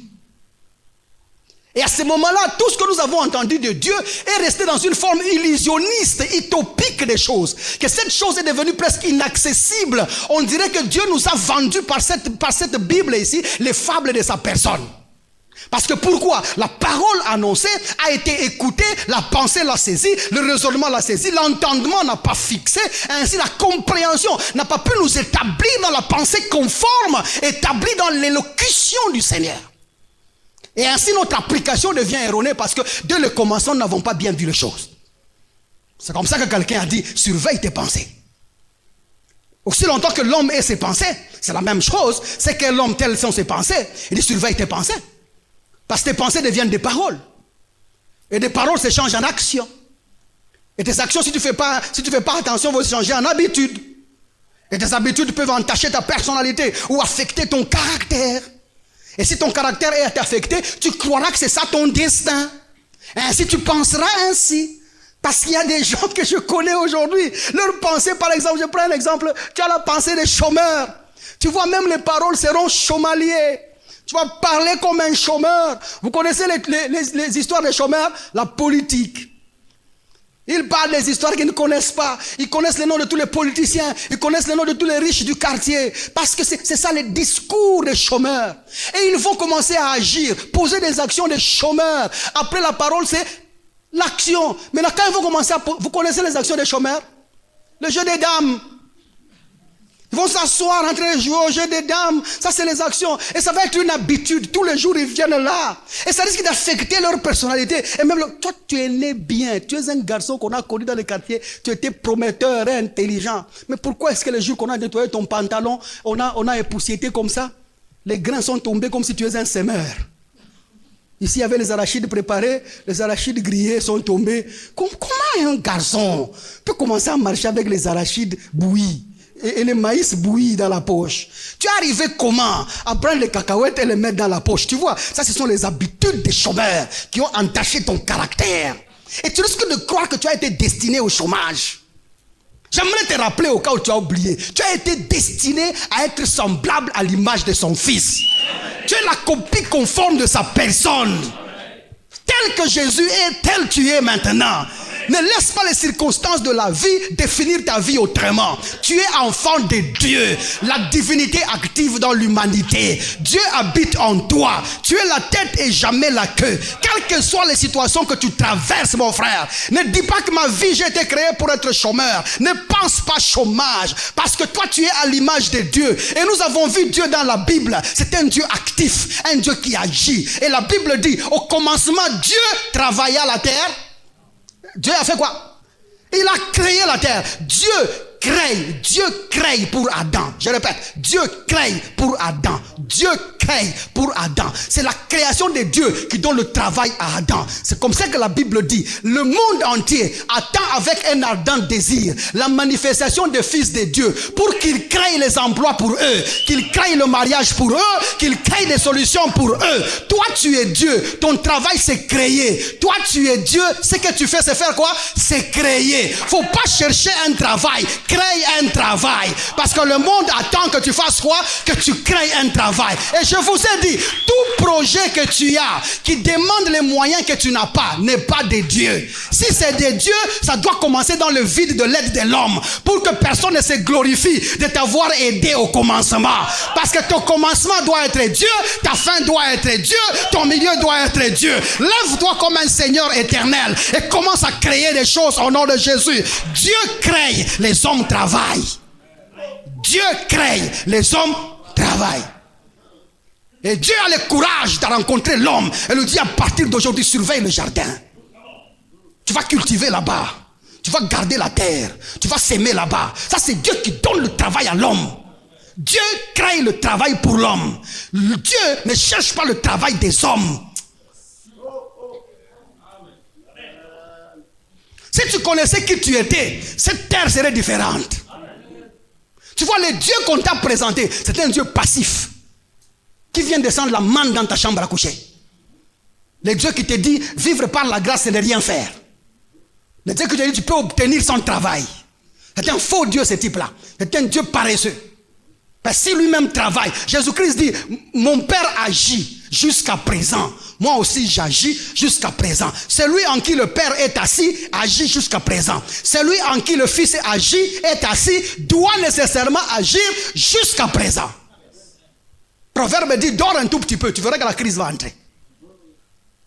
Et à ce moment-là, tout ce que nous avons entendu de Dieu est resté dans une forme illusionniste, utopique des choses. Que cette chose est devenue presque inaccessible. On dirait que Dieu nous a vendus par cette Bible ici, les fables de sa personne. Parce que pourquoi? La parole annoncée a été écoutée, la pensée l'a saisie, le raisonnement l'a saisie, l'entendement n'a pas fixé, ainsi la compréhension n'a pas pu nous établir dans la pensée conforme, établie dans l'élocution du Seigneur. Et ainsi notre application devient erronée parce que dès le commencement, nous n'avons pas bien vu les choses. C'est comme ça que quelqu'un a dit, surveille tes pensées. Aussi longtemps que l'homme ait ses pensées, c'est la même chose, c'est que l'homme tel sont ses pensées, il dit surveille tes pensées. Parce que tes pensées deviennent des paroles. Et des paroles s'échangent en actions. Et tes actions, si tu fais pas attention, vont se changer en habitudes. Et tes habitudes peuvent entacher ta personnalité ou affecter ton caractère. Et si ton caractère est affecté, tu croiras que c'est ça ton destin. Et ainsi tu penseras ainsi. Parce qu'il y a des gens que je connais aujourd'hui. Leur pensée, par exemple, je prends un exemple. Tu as la pensée des chômeurs. Tu vois, même les paroles seront chômaliers. Tu vas parler comme un chômeur. Vous connaissez les histoires des chômeurs? La politique. Ils parlent des histoires qu'ils ne connaissent pas. Ils connaissent les noms de tous les politiciens. Ils connaissent les noms de tous les riches du quartier. Parce que c'est ça les discours des chômeurs. Et ils vont commencer à agir, poser des actions des chômeurs. Après la parole, c'est l'action. Maintenant, quand ils vont commencer à... Vous connaissez les actions des chômeurs? Le jeu des dames. Ils vont s'asseoir en train de jouer au jeu des dames. Ça, c'est les actions. Et ça va être une habitude. Tous les jours, ils viennent là. Et ça risque d'affecter leur personnalité. Et même, toi, tu es né bien. Tu es un garçon qu'on a connu dans le quartier. Tu étais prometteur et intelligent. Mais pourquoi est-ce que le jour qu'on a nettoyé ton pantalon, on a époussiété comme ça? Les grains sont tombés comme si tu es un semeur. Ici, il y avait les arachides préparés. Les arachides grillés sont tombés. Comment un garçon peut commencer à marcher avec les arachides bouillis? Et le maïs bouilli dans la poche. Tu es arrivé comment? À prendre les cacahuètes et les mettre dans la poche. Tu vois, ça ce sont les habitudes des chômeurs qui ont entaché ton caractère. Et tu risques de croire que tu as été destiné au chômage. J'aimerais te rappeler au cas où tu as oublié. Tu as été destiné à être semblable à l'image de son fils. Tu es la copie conforme de sa personne. Tel que Jésus est, tel tu es maintenant. Ne laisse pas les circonstances de la vie définir ta vie autrement. Tu es enfant de Dieu. La divinité active dans l'humanité. Dieu habite en toi. Tu es la tête et jamais la queue. Quelles que soient les situations que tu traverses, mon frère. Ne dis pas que ma vie, j'ai été créé pour être chômeur. Ne pense pas chômage. Parce que toi, tu es à l'image de Dieu. Et nous avons vu Dieu dans la Bible. C'est un Dieu actif. Un Dieu qui agit. Et la Bible dit, au commencement, Dieu travailla la terre. Dieu a fait quoi? Il a créé la terre. Dieu crée pour Adam. Je répète, Dieu crée pour Adam. Dieu crée pour Adam. C'est la création de Dieu qui donne le travail à Adam. C'est comme ça que la Bible dit. Le monde entier attend avec un ardent désir la manifestation des fils de Dieu pour qu'ils créent les emplois pour eux, qu'ils créent le mariage pour eux, qu'ils créent des solutions pour eux. Toi, tu es Dieu. Ton travail, c'est créer. Toi, tu es Dieu. Ce que tu fais, c'est faire quoi? C'est créer. Faut pas chercher un travail. Crée un travail. Parce que le monde attend que tu fasses quoi? Que tu crées un travail. Et je vous ai dit, tout projet que tu as qui demande les moyens que tu n'as pas n'est pas de Dieu. Si c'est de Dieu, ça doit commencer dans le vide de l'aide de l'homme pour que personne ne se glorifie de t'avoir aidé au commencement. Parce que ton commencement doit être Dieu, ta fin doit être Dieu, ton milieu doit être Dieu. Lève-toi comme un Seigneur éternel et commence à créer des choses au nom de Jésus. Dieu crée, les hommes travaillent. Dieu crée, les hommes travaillent. Et Dieu a le courage de rencontrer l'homme et lui dit à partir d'aujourd'hui, surveille le jardin. Tu vas cultiver là-bas. Tu vas garder la terre. Tu vas s'aimer là-bas. Ça, c'est Dieu qui donne le travail à l'homme. Dieu crée le travail pour l'homme. Dieu ne cherche pas le travail des hommes. Si tu connaissais qui tu étais, cette terre serait différente. Tu vois, le Dieu qu'on t'a présenté, c'est un Dieu passif. Qui vient descendre la manne dans ta chambre à coucher. Le Dieu qui te dit, vivre par la grâce, c'est ne rien faire. Le Dieu qui te dit, tu peux obtenir sans travail. C'est un faux Dieu, ce type-là. C'est un Dieu paresseux. Parce que si lui-même travaille, Jésus-Christ dit, mon Père agit jusqu'à présent. Moi aussi j'agis jusqu'à présent. Celui en qui le Père est assis, agit jusqu'à présent. Celui en qui le Fils agit, est assis, doit nécessairement agir jusqu'à présent. Proverbe dit, dors un tout petit peu, tu verras que la crise va entrer.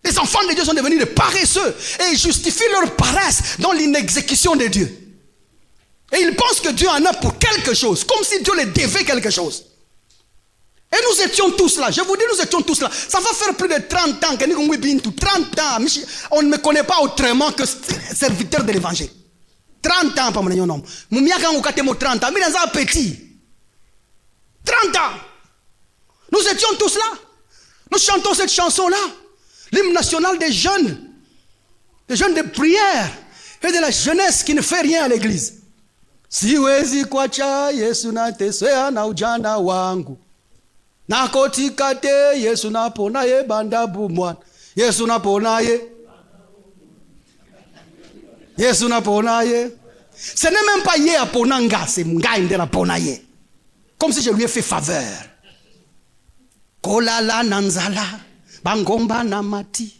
Les enfants de Dieu sont devenus des paresseux et ils justifient leur paresse dans l'inexécution de Dieu. Et ils pensent que Dieu en a pour quelque chose, comme si Dieu les devait quelque chose. Et nous étions tous là, je vous dis, nous étions tous là. Ça va faire plus de 30 ans que nous sommes 30 ans. On ne me connaît pas autrement que serviteur de l'évangile. 30 ans, pas mon nom. Nous sommes 30 ans, mais nous sommes petits. 30 ans. Nous étions tous là. Nous chantons cette chanson-là. L'hymne national des jeunes de prière et de la jeunesse qui ne fait rien à l'église. Siwezi kuacha Yesu natesea na ujana wangu. Nakotikate Yesu naponaye bandabu mwana. Yesu naponaye. Yesu naponaye. Ce n'est même pas ye aponanga, c'est nga indera ponaye. Comme si je lui ai fait faveur. Kolala nanzala, bangomba namati,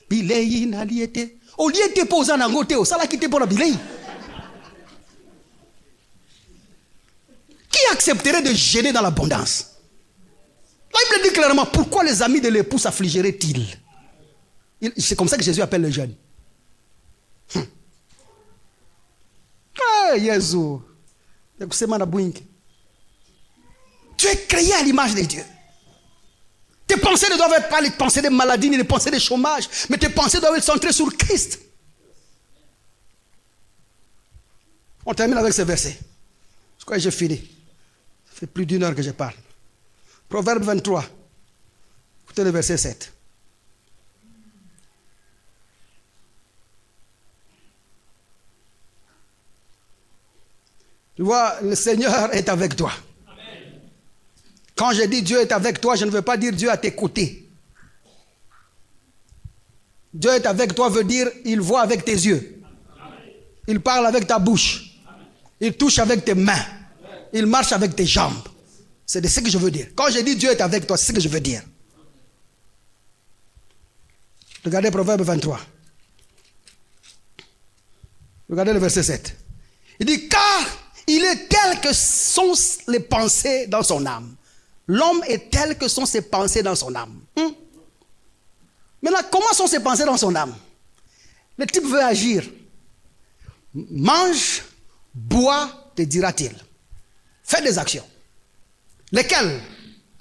bilei naliete. Au lieu de te poser en angoté, ça l'a quitté pour la billet. Qui accepterait de gêner dans l'abondance? La Bible dit clairement, pourquoi les amis de l'époux s'affligeraient-ils? C'est comme ça que Jésus appelle les jeunes. Ah, Jésus. Tu es créé à l'image de Dieu. Tes pensées ne doivent être pas les pensées de maladie ni les pensées de chômage, mais tes pensées doivent être centrées sur Christ. On termine avec ce verset. Je crois que j'ai fini. Ça fait plus d'1 heure que je parle. Proverbe 23. Écoutez le verset 7. Tu vois, le Seigneur est avec toi. Amen. Quand je dis Dieu est avec toi, je ne veux pas dire Dieu à tes côtés. Dieu est avec toi veut dire il voit avec tes yeux. Amen. Il parle avec ta bouche. Amen. Il touche avec tes mains. Amen. Il marche avec tes jambes. C'est de ce que je veux dire. Quand je dis Dieu est avec toi, c'est ce que je veux dire. Regardez Proverbe 23. Regardez le verset 7. Il dit, car il est tel que sont les pensées dans son âme. L'homme est tel que sont ses pensées dans son âme. Maintenant, comment sont ses pensées dans son âme? Le type veut agir. Mange, bois, te dira-t-il. Fais des actions. Lesquelles?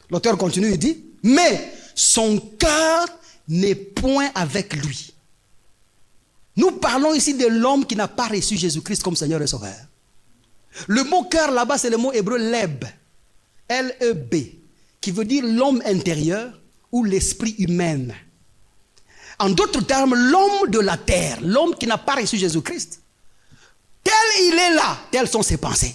L'auteur continue, il dit, mais son cœur n'est point avec lui. Nous parlons ici de l'homme qui n'a pas reçu Jésus-Christ comme Seigneur et Sauveur. Le mot cœur là-bas, c'est le mot hébreu leb, L-E-B, qui veut dire l'homme intérieur ou l'esprit humain. En d'autres termes, l'homme de la terre, l'homme qui n'a pas reçu Jésus-Christ, tel il est là, telles sont ses pensées.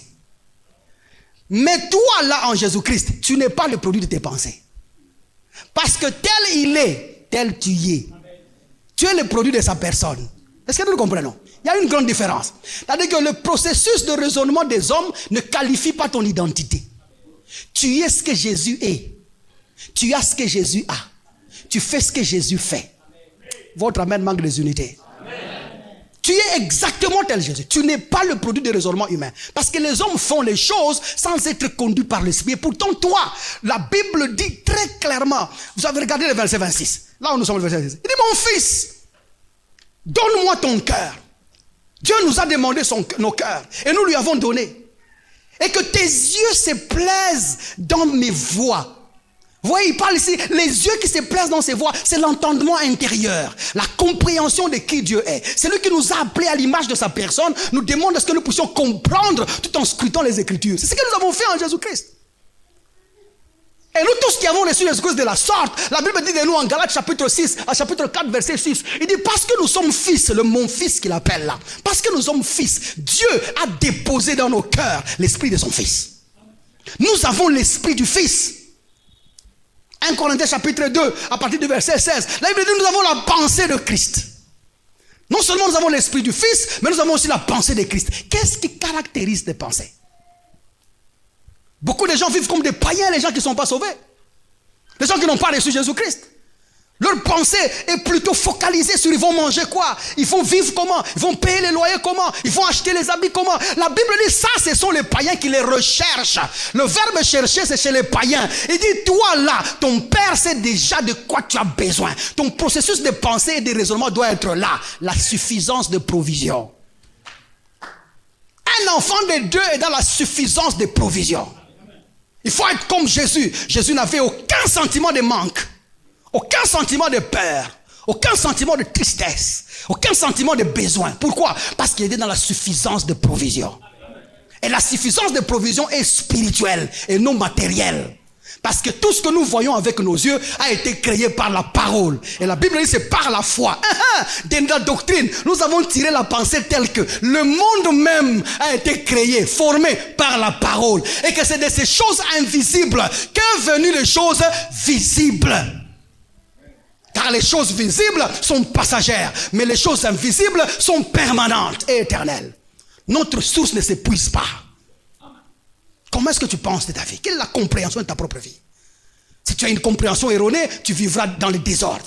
Mais toi là en Jésus-Christ, tu n'es pas le produit de tes pensées. Parce que tel il est, tel tu y es. Tu es le produit de sa personne. Est-ce que nous le comprenons? Il y a une grande différence. C'est-à-dire que le processus de raisonnement des hommes ne qualifie pas ton identité. Tu es ce que Jésus est. Tu as ce que Jésus a. Tu fais ce que Jésus fait. Votre amen manque des unités. Tu es exactement tel Jésus. Tu n'es pas le produit de raisonnement humain. Parce que les hommes font les choses sans être conduits par l'Esprit. Et pourtant, toi, la Bible dit très clairement, vous avez regardé le verset 26. Là où nous sommes, le verset 26. Il dit, mon fils, donne-moi ton cœur. Dieu nous a demandé nos cœurs et nous lui avons donné. Et que tes yeux se plaisent dans mes voies. Vous voyez, il parle ici, les yeux qui se plaisent dans ses voies, c'est l'entendement intérieur, la compréhension de qui Dieu est. C'est lui qui nous a appelés à l'image de sa personne, nous demande à ce que nous puissions comprendre tout en scrutant les Écritures. C'est ce que nous avons fait en Jésus-Christ. Et nous tous qui avons reçu Jésus-Christ de la sorte, la Bible dit de nous en Galates chapitre 6, à chapitre 4 verset 6, il dit parce que nous sommes fils, le mon fils qu'il appelle là, parce que nous sommes fils, Dieu a déposé dans nos cœurs l'esprit de son fils. Nous avons l'esprit du fils. 1 Corinthiens chapitre 2, à partir du verset 16, la Bible dit nous avons la pensée de Christ. Non seulement nous avons l'esprit du fils, mais nous avons aussi la pensée de Christ. Qu'est-ce qui caractérise des pensées? Beaucoup de gens vivent comme des païens, les gens qui ne sont pas sauvés. Les gens qui n'ont pas reçu Jésus-Christ. Leur pensée est plutôt focalisée sur ils vont manger quoi, ils vont vivre comment, ils vont payer les loyers comment, ils vont acheter les habits comment. La Bible dit ça, ce sont les païens qui les recherchent. Le verbe chercher, c'est chez les païens. Il dit toi là, ton père sait déjà de quoi tu as besoin. Ton processus de pensée et de raisonnement doit être là. La suffisance de provision. Un enfant de Dieu est dans la suffisance de provision. Il faut être comme Jésus. Jésus n'avait aucun sentiment de manque. Aucun sentiment de peur. Aucun sentiment de tristesse. Aucun sentiment de besoin. Pourquoi? Parce qu'il était dans la suffisance de provision. Et la suffisance de provision est spirituelle et non matérielle. Parce que tout ce que nous voyons avec nos yeux a été créé par la parole. Et la Bible dit c'est par la foi. Dans la doctrine, nous avons tiré la pensée telle que le monde même a été créé, formé par la parole. Et que c'est de ces choses invisibles qu'est venue les choses visibles. Car les choses visibles sont passagères, mais les choses invisibles sont permanentes et éternelles. Notre source ne s'épuise pas. Comment est-ce que tu penses de ta vie? Quelle est la compréhension de ta propre vie? Si tu as une compréhension erronée, tu vivras dans le désordre.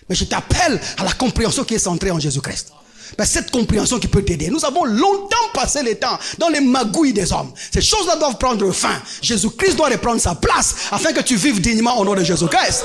Mais je t'appelle à la compréhension qui est centrée en Jésus-Christ. Ben, cette compréhension qui peut t'aider. Nous avons longtemps passé le temps dans les magouilles des hommes. Ces choses-là doivent prendre fin. Jésus-Christ doit reprendre sa place afin que tu vives dignement au nom de Jésus-Christ.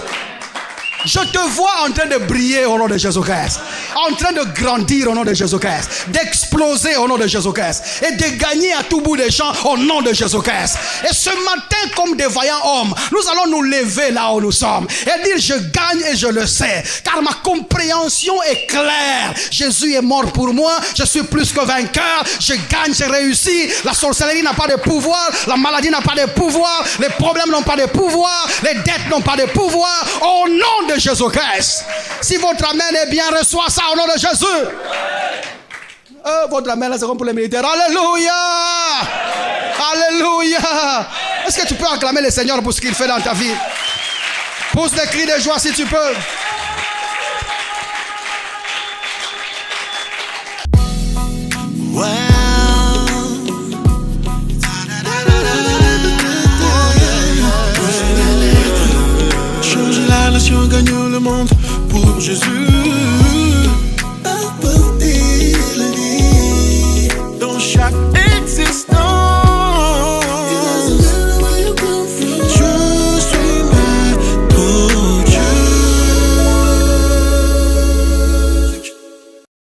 Je te vois en train de briller au nom de Jésus-Christ, en train de grandir au nom de Jésus-Christ, d'exploser au nom de Jésus-Christ et de gagner à tout bout des champs au nom de Jésus-Christ. Et ce matin, comme des vaillants hommes, nous allons nous lever là où nous sommes et dire: je gagne et je le sais, car ma compréhension est claire. Jésus est mort pour moi, je suis plus que vainqueur, je gagne, j'ai réussi. La sorcellerie n'a pas de pouvoir, la maladie n'a pas de pouvoir, les problèmes n'ont pas de pouvoir, les dettes n'ont pas de pouvoir, au nom de Jésus-Christ. Si votre amen est bien, reçois ça au nom de Jésus. Votre amen là, c'est comme pour les militaires. Alléluia. Alléluia. Est-ce que tu peux acclamer le Seigneur pour ce qu'il fait dans ta vie? Pousse des cris de joie si tu peux. Changer la nation, gagne le monde pour Jésus.